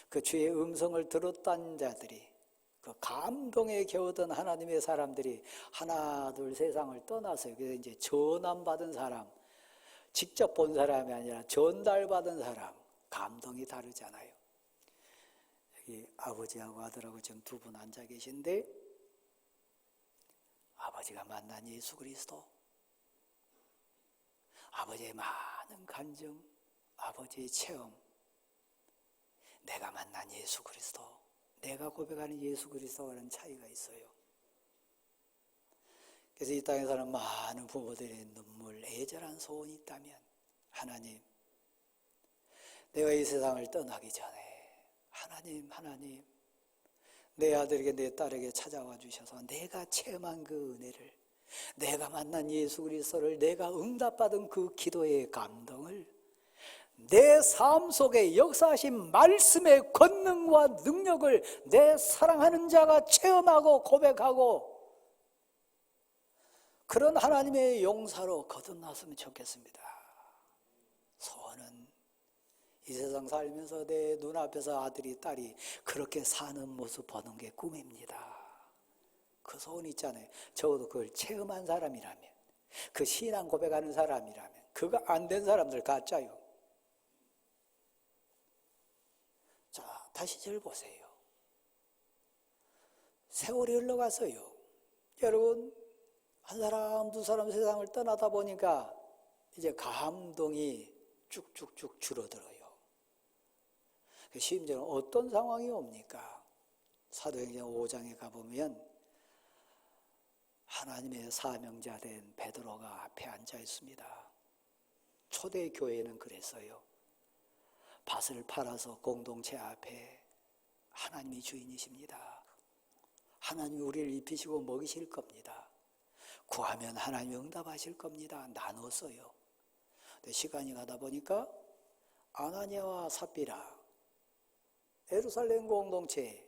그 주의 음성을 들었던 자들이, 그 감동에 겨우던 하나님의 사람들이 하나 둘 세상을 떠났어요. 그래서 이제 전함받은 사람, 직접 본 사람이 아니라 전달받은 사람, 감동이 다르잖아요. 여기 아버지하고 아들하고 지금 두 분 앉아 계신데, 아버지가 만난 예수 그리스도, 아버지의 많은 간증, 아버지의 체험, 내가 만난 예수 그리스도, 내가 고백하는 예수 그리스도와는 차이가 있어요. 그래서 이 땅에 사는 많은 부모들의 눈물, 애절한 소원이 있다면, 하나님, 내가 이 세상을 떠나기 전에 하나님, 내 아들에게 내 딸에게 찾아와 주셔서 내가 체험한 그 은혜를, 내가 만난 예수 그리스도를, 내가 응답받은 그 기도의 감동을 내 삶 속에 역사하신 말씀의 권능과 능력을 내 사랑하는 자가 체험하고 고백하고 그런 하나님의 용사로 거듭났으면 좋겠습니다. 소원은 이 세상 살면서 내 눈앞에서 아들이 딸이 그렇게 사는 모습 보는 게 꿈입니다. 그 소원 있잖아요. 적어도 그걸 체험한 사람이라면, 그 신앙 고백하는 사람이라면, 그거 안 된 사람들 가짜요. 자, 다시 절 보세요. 세월이 흘러갔어요. 여러분, 한 사람, 두 사람 세상을 떠나다 보니까 이제 감동이 쭉쭉쭉 줄어들어요. 심지어는 어떤 상황이 옵니까? 사도행전 5장에 가보면 하나님의 사명자 된 베드로가 앞에 앉아 있습니다. 초대 교회는 그랬어요. 밭을 팔아서 공동체 앞에 하나님이 주인이십니다. 하나님이 우리를 입히시고 먹이실 겁니다. 구하면 하나님이 응답하실 겁니다. 나눴어요. 근데 시간이 가다 보니까 아나니아와 삽비라, 예루살렘 공동체,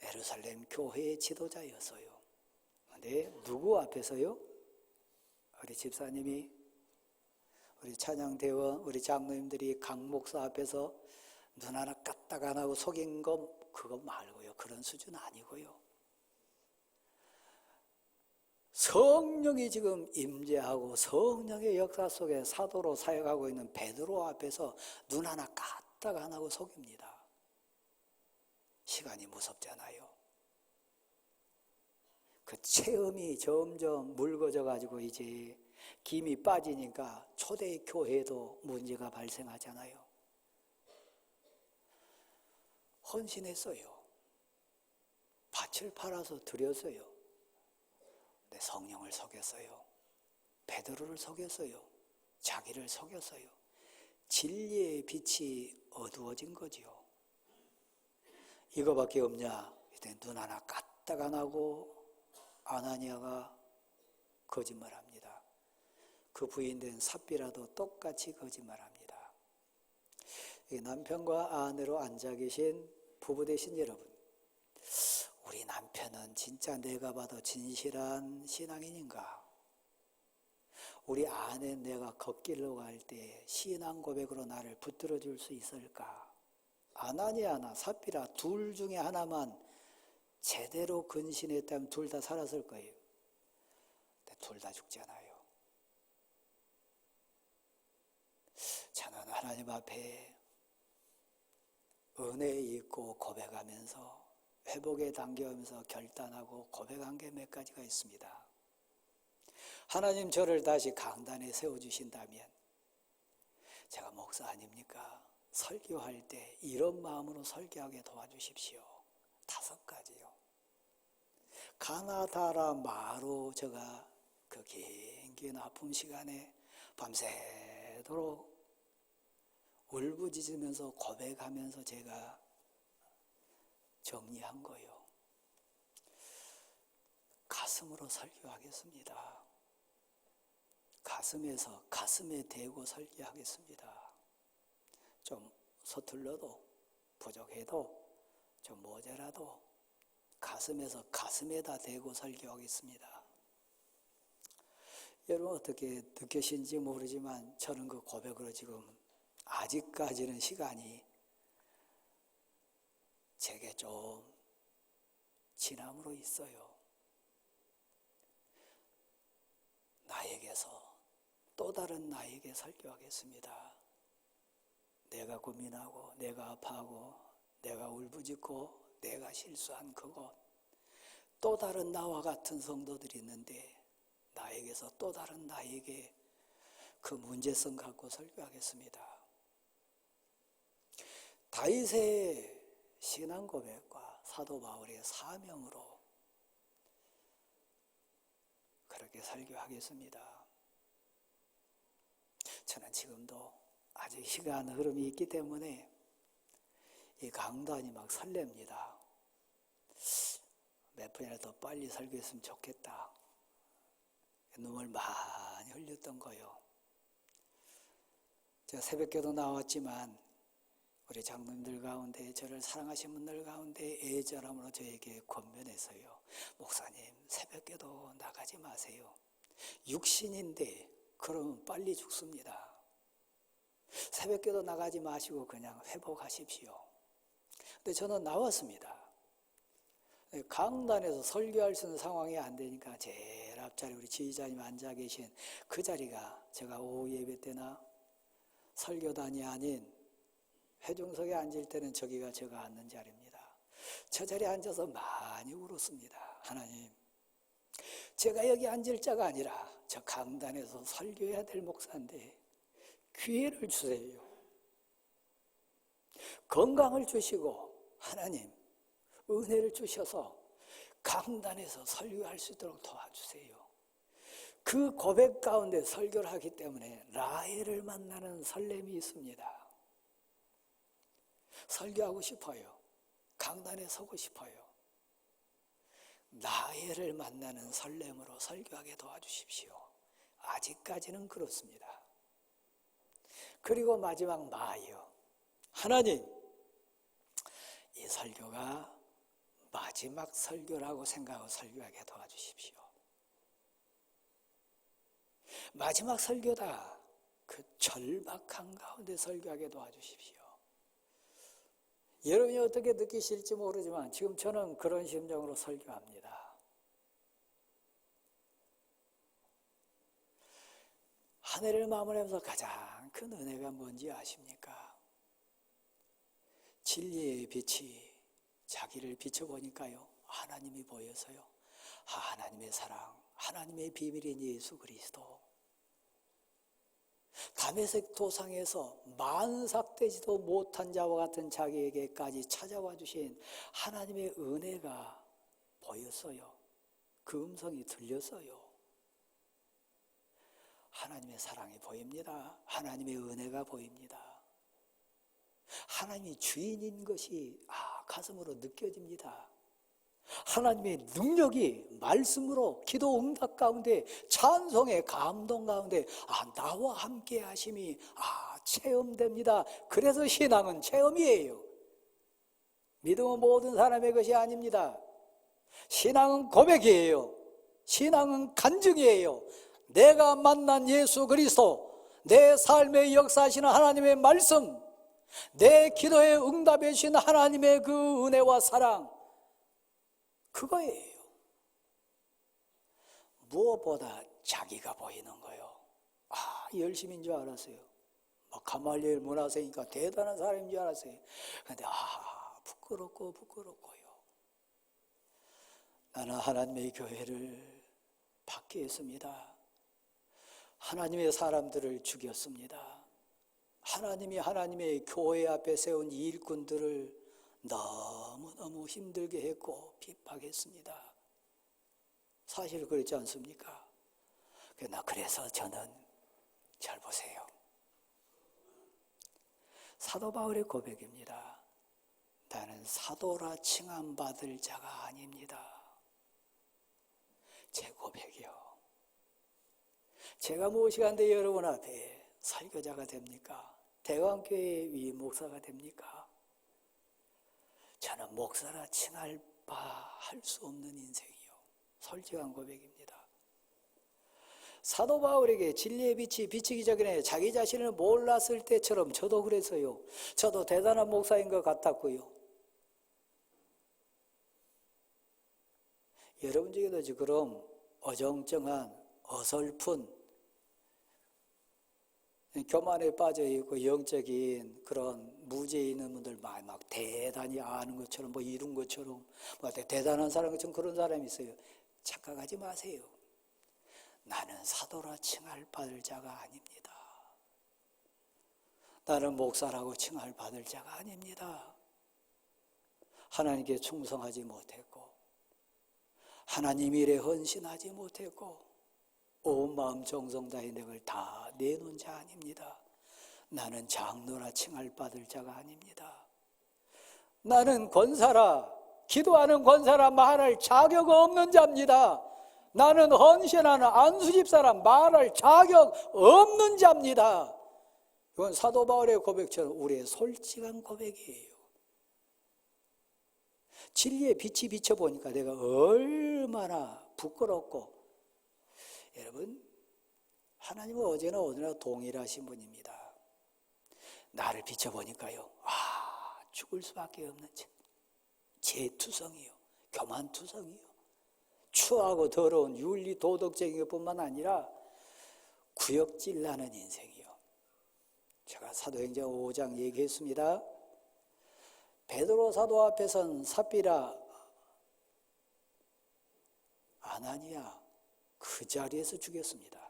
예루살렘 교회의 지도자였어요. 근데 누구 앞에서요? 우리 집사님이, 우리 찬양대원, 우리 장로님들이 각 목사 앞에서 눈 하나 까딱 안 하고 속인 거 그거 말고요. 그런 수준 아니고요. 성령이 지금 임재하고 성령의 역사 속에 사도로 사역하고 있는 베드로 앞에서 눈 하나 까딱 안 하고 속입니다. 시간이 무섭잖아요. 그 체험이 점점 묽어져 가지고 이제 김이 빠지니까 초대교회도 문제가 발생하잖아요. 헌신했어요. 밭을 팔아서 드렸어요. 근데 성령을 속였어요. 베드로를 속였어요. 자기를 속였어요. 진리의 빛이 어두워진 거지요. 이거밖에 없냐? 이때 눈 하나 까딱 안 하고 아나니아가 거짓말합니다. 그 부인된 삽비라도 똑같이 거짓말합니다. 남편과 아내로 앉아 계신 부부 되신 여러분, 우리 남편은 진짜 내가 봐도 진실한 신앙인인가? 우리 아내 내가 걷길로 갈 때 신앙 고백으로 나를 붙들어 줄 수 있을까? 아나니아나 삽비라 둘 중에 하나만 제대로 근신했다면 둘 다 살았을 거예요. 근데 둘 다 죽잖아요. 저는 하나님 앞에 은혜 있고 고백하면서 회복에 당겨오면서 결단하고 고백한 게 몇 가지가 있습니다. 하나님 저를 다시 강단에 세워주신다면 제가 목사 아닙니까? 설교할 때 이런 마음으로 설교하게 도와주십시오. 5가지요. 가나다라 마로 제가 그 긴 아픔 시간에 밤새도록 울부짖으면서 고백하면서 제가 정리한 거요. 가슴으로 설교하겠습니다. 가슴에서 가슴에 대고 설교하겠습니다. 좀 서툴러도 부족해도 좀 모자라도 가슴에서 가슴에다 대고 설교하겠습니다. 여러분 어떻게 느끼신지 모르지만 저는 그 고백으로 지금 아직까지는 시간이 제게 좀 지남으로 있어요. 나에게서 또 다른 나에게 설교하겠습니다. 내가 고민하고 내가 아파하고 내가 울부짖고 내가 실수한 그곳, 또 다른 나와 같은 성도들이 있는데 나에게서 또 다른 나에게 그 문제성 갖고 설교하겠습니다. 다윗의 신앙 고백과 사도 바울의 사명으로 그렇게 설교하겠습니다. 저는 지금도 아직 시간 흐름이 있기 때문에 이 강단이 막 설렙니다. 몇 분이라도 더 빨리 설교했으면 좋겠다. 눈물 많이 흘렸던 거요. 제가 새벽기도 나왔지만 우리 장로님들 가운데 저를 사랑하신 분들 가운데 애절함으로 저에게 권면했어요. 목사님 새벽기도 나가지 마세요. 육신인데 그러면 빨리 죽습니다. 새벽기도 나가지 마시고 그냥 회복하십시오. 근데 저는 나왔습니다. 강단에서 설교할 수 있는 상황이 안 되니까 제일 앞자리 우리 지휘자님 앉아 계신 그 자리가 제가 오후 예배 때나 설교단이 아닌 회중석에 앉을 때는 저기가 제가 앉는 자리입니다. 저 자리에 앉아서 많이 울었습니다. 하나님, 제가 여기 앉을 자가 아니라 저 강단에서 설교해야 될 목사인데 기회를 주세요. 건강을 주시고 하나님 은혜를 주셔서 강단에서 설교할 수 있도록 도와주세요. 그 고백 가운데 설교를 하기 때문에 라헬을 만나는 설렘이 있습니다. 설교하고 싶어요. 강단에 서고 싶어요. 라헬을 만나는 설렘으로 설교하게 도와주십시오. 아직까지는 그렇습니다. 그리고 마지막 마요. 하나님, 이 설교가 마지막 설교라고 생각하고 설교하게 도와주십시오. 마지막 설교다. 그 절박한 가운데 설교하게 도와주십시오. 여러분이 어떻게 느끼실지 모르지만 지금 저는 그런 심정으로 설교합니다. 한 해를 마무리하면서 가장 큰 은혜가 뭔지 아십니까? 진리의 빛이 자기를 비춰보니까요, 하나님이 보여서요, 하나님의 사랑, 하나님의 비밀인 예수 그리스도, 다메섹 도상에서 만삭되지도 못한 자와 같은 자기에게까지 찾아와 주신 하나님의 은혜가 보였어요. 그 음성이 들렸어요. 하나님의 사랑이 보입니다. 하나님의 은혜가 보입니다. 하나님이 주인인 것이 가슴으로 느껴집니다. 하나님의 능력이 말씀으로 기도 응답 가운데, 찬송의 감동 가운데 나와 함께 하심이 체험됩니다. 그래서 신앙은 체험이에요. 믿음은 모든 사람의 것이 아닙니다. 신앙은 고백이에요. 신앙은 간증이에요. 내가 만난 예수 그리스도, 내 삶에 역사하시는 하나님의 말씀, 내 기도에 응답해 주신 하나님의 그 은혜와 사랑, 그거예요. 무엇보다 자기가 보이는 거예요. 열심인 줄 알았어요. 가말리엘 문화생이니까 대단한 사람인 줄 알았어요. 그런데 부끄럽고요. 나는 하나님의 교회를 박해했습니다. 하나님의 사람들을 죽였습니다. 하나님이 하나님의 교회 앞에 세운 일꾼들을 너무너무 힘들게 했고 핍박했습니다. 사실 그렇지 않습니까? 그래서 저는, 잘 보세요, 사도 바울의 고백입니다. 나는 사도라 칭함받을 자가 아닙니다. 제 고백이요. 제가 무엇이간데 여러분 앞에 설교자가 됩니까? 대광교회의 위 목사가 됩니까? 저는 목사라 칭할 바 할 수 없는 인생이요. 솔직한 고백입니다. 사도 바울에게 진리의 빛이 비치기 전에 자기 자신을 몰랐을 때처럼 저도 그랬어요. 저도 대단한 목사인 것 같았고요. 여러분 중에도 그럼 어정쩡한, 어설픈, 교만에 빠져있고 영적인 그런 무죄 있는 분들 막 대단히 아는 것처럼 이룬 것처럼 대단한 사람 것처럼 그런 사람이 있어요. 착각하지 마세요. 나는 사도라 칭할 받을 자가 아닙니다. 나는 목사라고 칭할 받을 자가 아닙니다. 하나님께 충성하지 못했고 하나님 일에 헌신하지 못했고 온 마음 정성 다해 내 걸 다 내놓은 자 아닙니다. 나는 장로라 칭할 받을 자가 아닙니다. 나는 권사라, 기도하는 권사라 말할 자격 없는 자입니다. 나는 헌신하는 안수집사라 말할 자격 없는 자입니다. 이건 사도 바울의 고백처럼 우리의 솔직한 고백이에요. 진리의 빛이 비춰보니까 내가 얼마나 부끄럽고, 여러분, 하나님은 어제나 오늘나 동일하신 분입니다. 나를 비춰보니까요, 죽을 수밖에 없는 죄투성이요, 교만투성이요, 추하고 더러운 윤리 도덕적인 것뿐만 아니라 구역질 나는 인생이요. 제가 사도행전 5장 얘기했습니다. 베드로 사도 앞에 선 삽비라, 아나니아 그 자리에서 죽였습니다.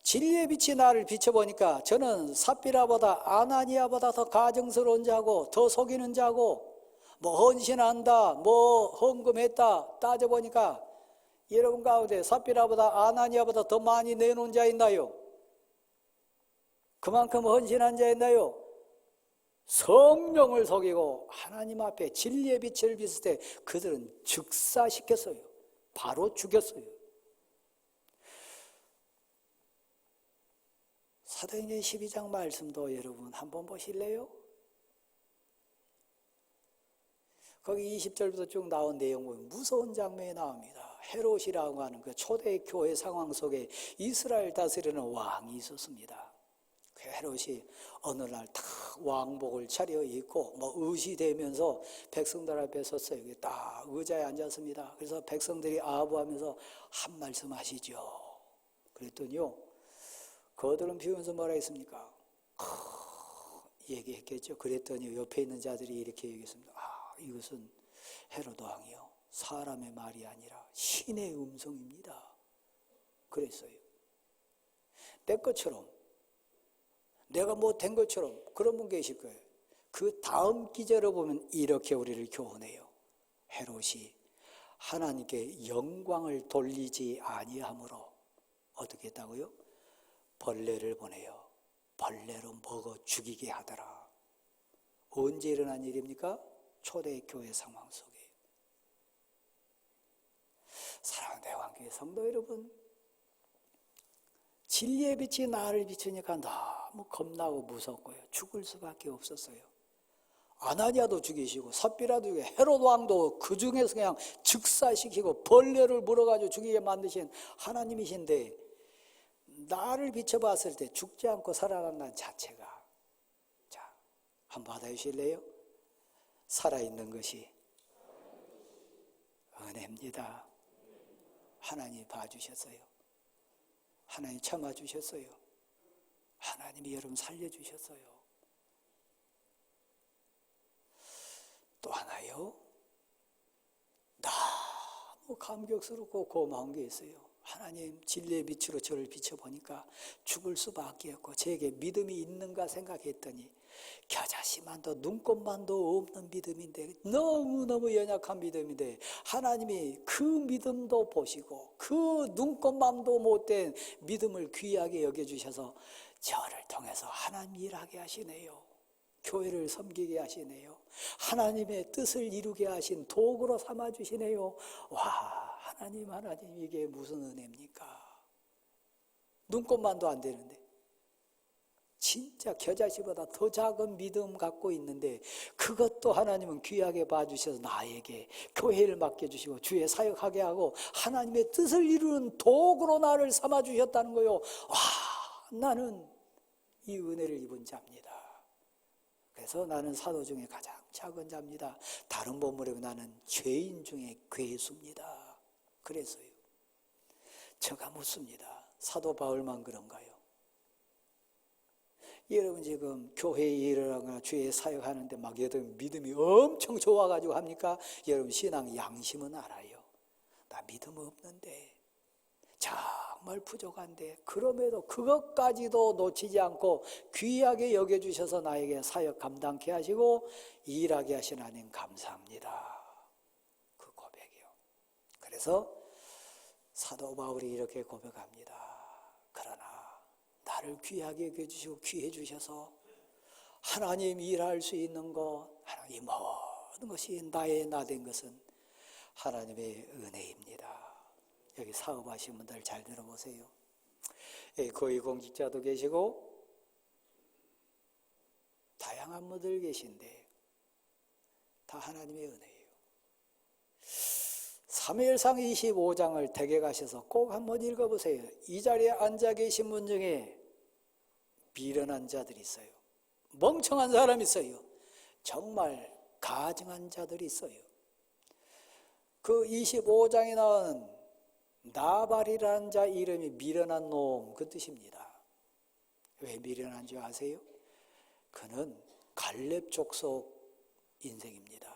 진리의 빛이 나를 비춰보니까 저는 삽비라보다 아나니아보다 더 가증스러운 자고 더 속이는 자고 헌신한다, 헌금했다 따져보니까 여러분 가운데 삽비라보다 아나니아보다 더 많이 내놓은 자 있나요? 그만큼 헌신한 자 있나요? 성령을 속이고 하나님 앞에 진리의 빛을 비출 때 그들은 즉사시켰어요. 바로 죽였어요. 사도행전 12장 말씀도 여러분 한번 보실래요? 거기 20절부터 쭉 나온 내용은 무서운 장면이 나옵니다. 헤롯이라고 하는 그 초대 교회 상황 속에 이스라엘 다스리는 왕이 있었습니다. 그 헤롯이 어느 날 딱 왕복을 차려입고 의시되면서 백성들 앞에 섰어요. 여기 딱 의자에 앉았습니다. 그래서 백성들이 아부하면서 한 말씀 하시죠. 그랬더니요, 거들은 피우면서 뭐라 했습니까? 얘기했겠죠. 그랬더니 옆에 있는 자들이 이렇게 얘기했습니다. 이것은 헤로드 왕이요, 사람의 말이 아니라 신의 음성입니다. 그랬어요. 내 것처럼, 내가 뭐 된 것처럼 그런 분 계실 거예요. 그 다음 기절을 보면 이렇게 우리를 교훈해요. 헤롯이 하나님께 영광을 돌리지 아니함으로 어떻게 했다고요? 벌레를 보내요. 벌레로 먹어 죽이게 하더라. 언제 일어난 일입니까? 초대교회 상황 속에. 사랑하는 대왕교회 성도 여러분, 진리의 빛이 나를 비추니까 너무 겁나고 무섭고요. 죽을 수밖에 없었어요. 아나니아도 죽이시고 삽비라도 죽이고 헤롯 왕도 그 중에서 그냥 즉사시키고 벌레를 물어가지고 죽이게 만드신 하나님이신데, 나를 비춰봤을 때 죽지 않고 살아난다는 자체가, 자, 한번 받아주실래요? 살아있는 것이 은혜입니다. 하나님이 봐주셨어요. 하나님 참아주셨어요. 하나님이 여러분 살려주셨어요. 또 하나요, 너무 감격스럽고 고마운 게 있어요. 하나님 진리의 빛으로 저를 비춰보니까 죽을 수밖에 없고 제게 믿음이 있는가 생각했더니 겨자씨만도 눈꽃만도 없는 믿음인데, 너무너무 연약한 믿음인데 하나님이 그 믿음도 보시고 그 눈꽃만도 못된 믿음을 귀하게 여겨주셔서 저를 통해서 하나님 일하게 하시네요. 교회를 섬기게 하시네요. 하나님의 뜻을 이루게 하신 도구로 삼아주시네요. 와, 하나님 이게 무슨 은혜입니까? 눈꽃만도 안 되는데, 진짜 겨자씨보다 더 작은 믿음 갖고 있는데 그것도 하나님은 귀하게 봐주셔서 나에게 교회를 맡겨주시고 주의 사역하게 하고 하나님의 뜻을 이루는 도구로 나를 삼아주셨다는 거요. 와, 나는 이 은혜를 입은 자입니다. 그래서 나는 사도 중에 가장 작은 자입니다. 다른 본문에 나는 죄인 중에 괴수입니다. 그래서요, 제가 묻습니다. 사도 바울만 그런가요? 여러분 지금 교회에 일을 하거나 주의 사역하는데 막 여러분 믿음이 엄청 좋아가지고 합니까? 여러분 신앙 양심은 알아요. 나 믿음 없는데, 정말 부족한데, 그럼에도 그것까지도 놓치지 않고 귀하게 여겨주셔서 나에게 사역 감당케 하시고 일하게 하신 하나님 감사합니다. 그 고백이요. 그래서 사도 바울이 이렇게 고백합니다. 그러나 나를 귀하게 여겨주시고 귀해 주셔서 하나님 일할 수 있는 것, 하나님 모든 것이 나의 나 된 것은 하나님의 은혜입니다. 여기 사업하시는 분들 잘 들어보세요. 고위공직자도 계시고 다양한 분들 계신데 다 하나님의 은혜예요. 사무엘상 25장을 댁에 가셔서 꼭 한번 읽어보세요. 이 자리에 앉아 계신 분 중에 미련한 자들이 있어요. 멍청한 사람이 있어요. 정말 가증한 자들이 있어요. 그 25장에 나온 나발이라는 자 이름이 미련한 놈, 그 뜻입니다. 왜 미련한 줄 아세요? 그는 갈렙 족속 인생입니다.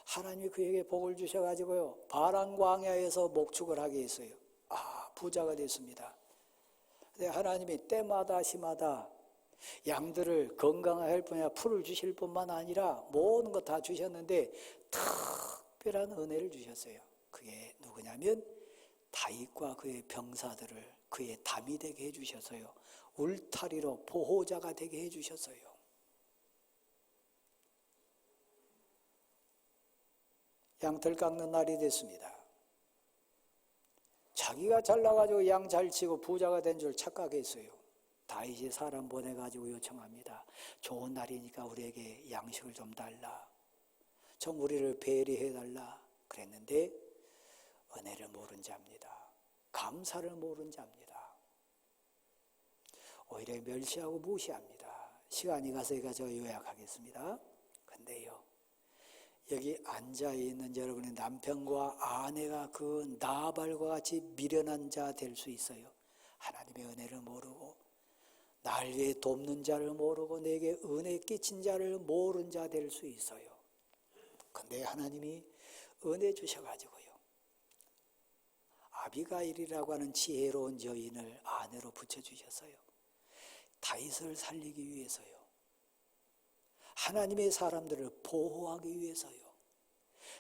하나님이 그에게 복을 주셔가지고요, 바란 광야에서 목축을 하게 했어요. 부자가 됐습니다. 근데 하나님이 때마다 시마다 양들을 건강하게 할 뿐이야 풀을 주실 뿐만 아니라 모든 것 다 주셨는데 특별한 은혜를 주셨어요. 그게 누구냐면 다윗과 그의 병사들을 그의 담이 되게 해주셨어요. 울타리로 보호자가 되게 해주셨어요. 양털 깎는 날이 됐습니다. 자기가 잘나가지고 양 잘 치고 부자가 된 줄 착각했어요. 다윗이 사람 보내가지고 요청합니다. 좋은 날이니까 우리에게 양식을 좀 달라. 좀 우리를 배려해달라. 그랬는데 은혜를 모른 자입니다. 감사를 모른 자입니다. 오히려 멸시하고 무시합니다. 시간이 가서 저 요약하겠습니다. 근데요, 여기 앉아있는 여러분의 남편과 아내가 그 나발과 같이 미련한 자 될 수 있어요. 하나님의 은혜를 모르고 날 위해 돕는 자를 모르고 내게 은혜 끼친 자를 모른 자 될 수 있어요. 근데 하나님이 은혜 주셔가지고요, 아비가일이라고 하는 지혜로운 여인을 아내로 붙여주셨어요. 다윗을 살리기 위해서요, 하나님의 사람들을 보호하기 위해서요.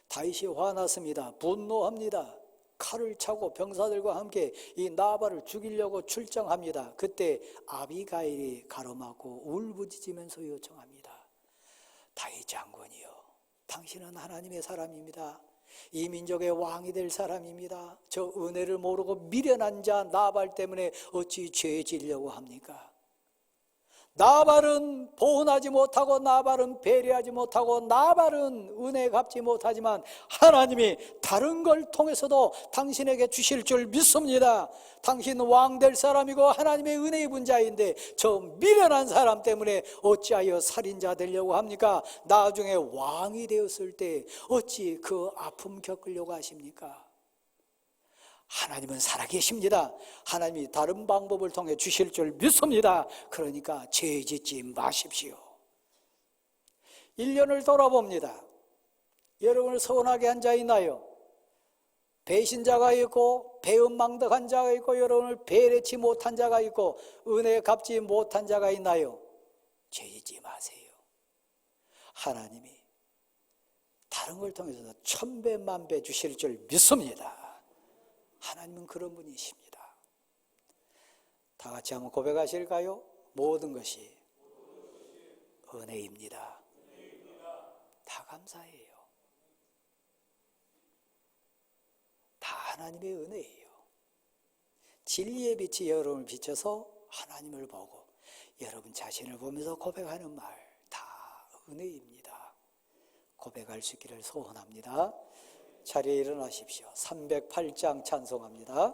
다윗이 화났습니다. 분노합니다. 칼을 차고 병사들과 함께 이 나발을 죽이려고 출정합니다. 그때 아비가일이 가로막고 울부짖으면서 요청합니다. 다윗 장군이요, 당신은 하나님의 사람입니다. 이 민족의 왕이 될 사람입니다. 저 은혜를 모르고 미련한 자 나발 때문에 어찌 죄 지려고 합니까? 나발은 보호하지 못하고 나발은 배려하지 못하고 나발은 은혜 갚지 못하지만 하나님이 다른 걸 통해서도 당신에게 주실 줄 믿습니다. 당신 왕 될 사람이고 하나님의 은혜 입은 자인데 저 미련한 사람 때문에 어찌하여 살인자 되려고 합니까? 나중에 왕이 되었을 때 어찌 그 아픔 겪으려고 하십니까? 하나님은 살아계십니다. 하나님이 다른 방법을 통해 주실 줄 믿습니다. 그러니까 죄 짓지 마십시오. 1년을 돌아봅니다. 여러분을 서운하게 한 자 있나요? 배신자가 있고 배은망덕한 자가 있고 여러분을 배려치 못한 자가 있고 은혜 갚지 못한 자가 있나요? 죄 짓지 마세요. 하나님이 다른 걸 통해서 천배 만배 주실 줄 믿습니다. 하나님은 그런 분이십니다. 다 같이 한번 고백하실까요? 모든 것이 은혜입니다. 다 감사해요. 다 하나님의 은혜예요. 진리의 빛이 여러분을 비춰서 하나님을 보고 여러분 자신을 보면서 고백하는 말 다 은혜입니다. 고백할 수 있기를 소원합니다. 자리에 일어나십시오. 308장 찬송합니다.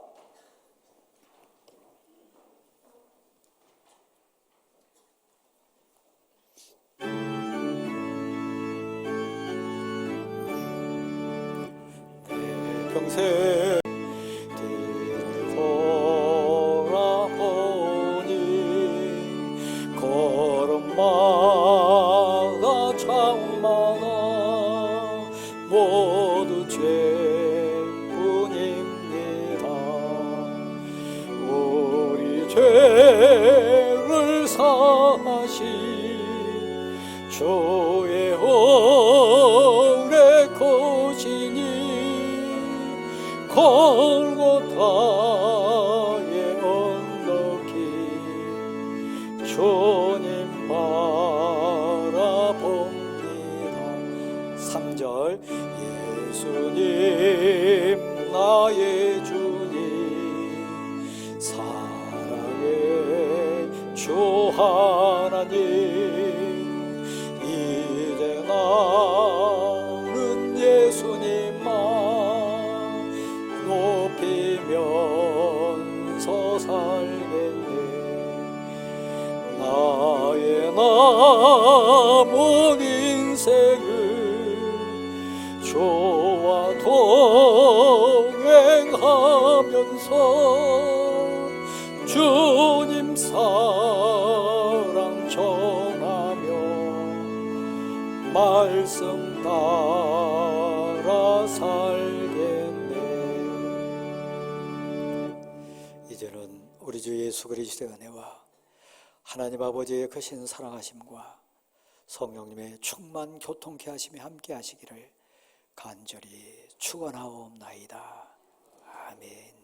내 평생 뒤를 돌아보니 걸음마다 장마다 모두 죄뿐입니다. 우리 죄를 사하신 주의 오래 고신이 골고타의 언덕이 주님 바라봅니다. 3절 예수님 나의 주님 사랑의 주 하나님 이제 나는 예수님만 높이면서 살겠네. 나의 남은 인생을 주와 동행하면서 주님 사랑 전하며 말씀 따라 살겠네. 이제는 우리 주 예수 그리스도의 은혜와 하나님 아버지의 크신 사랑하심과 성령님의 충만 교통케 하심이 함께 하시기를 간절히 축원하옵나이다. 아멘.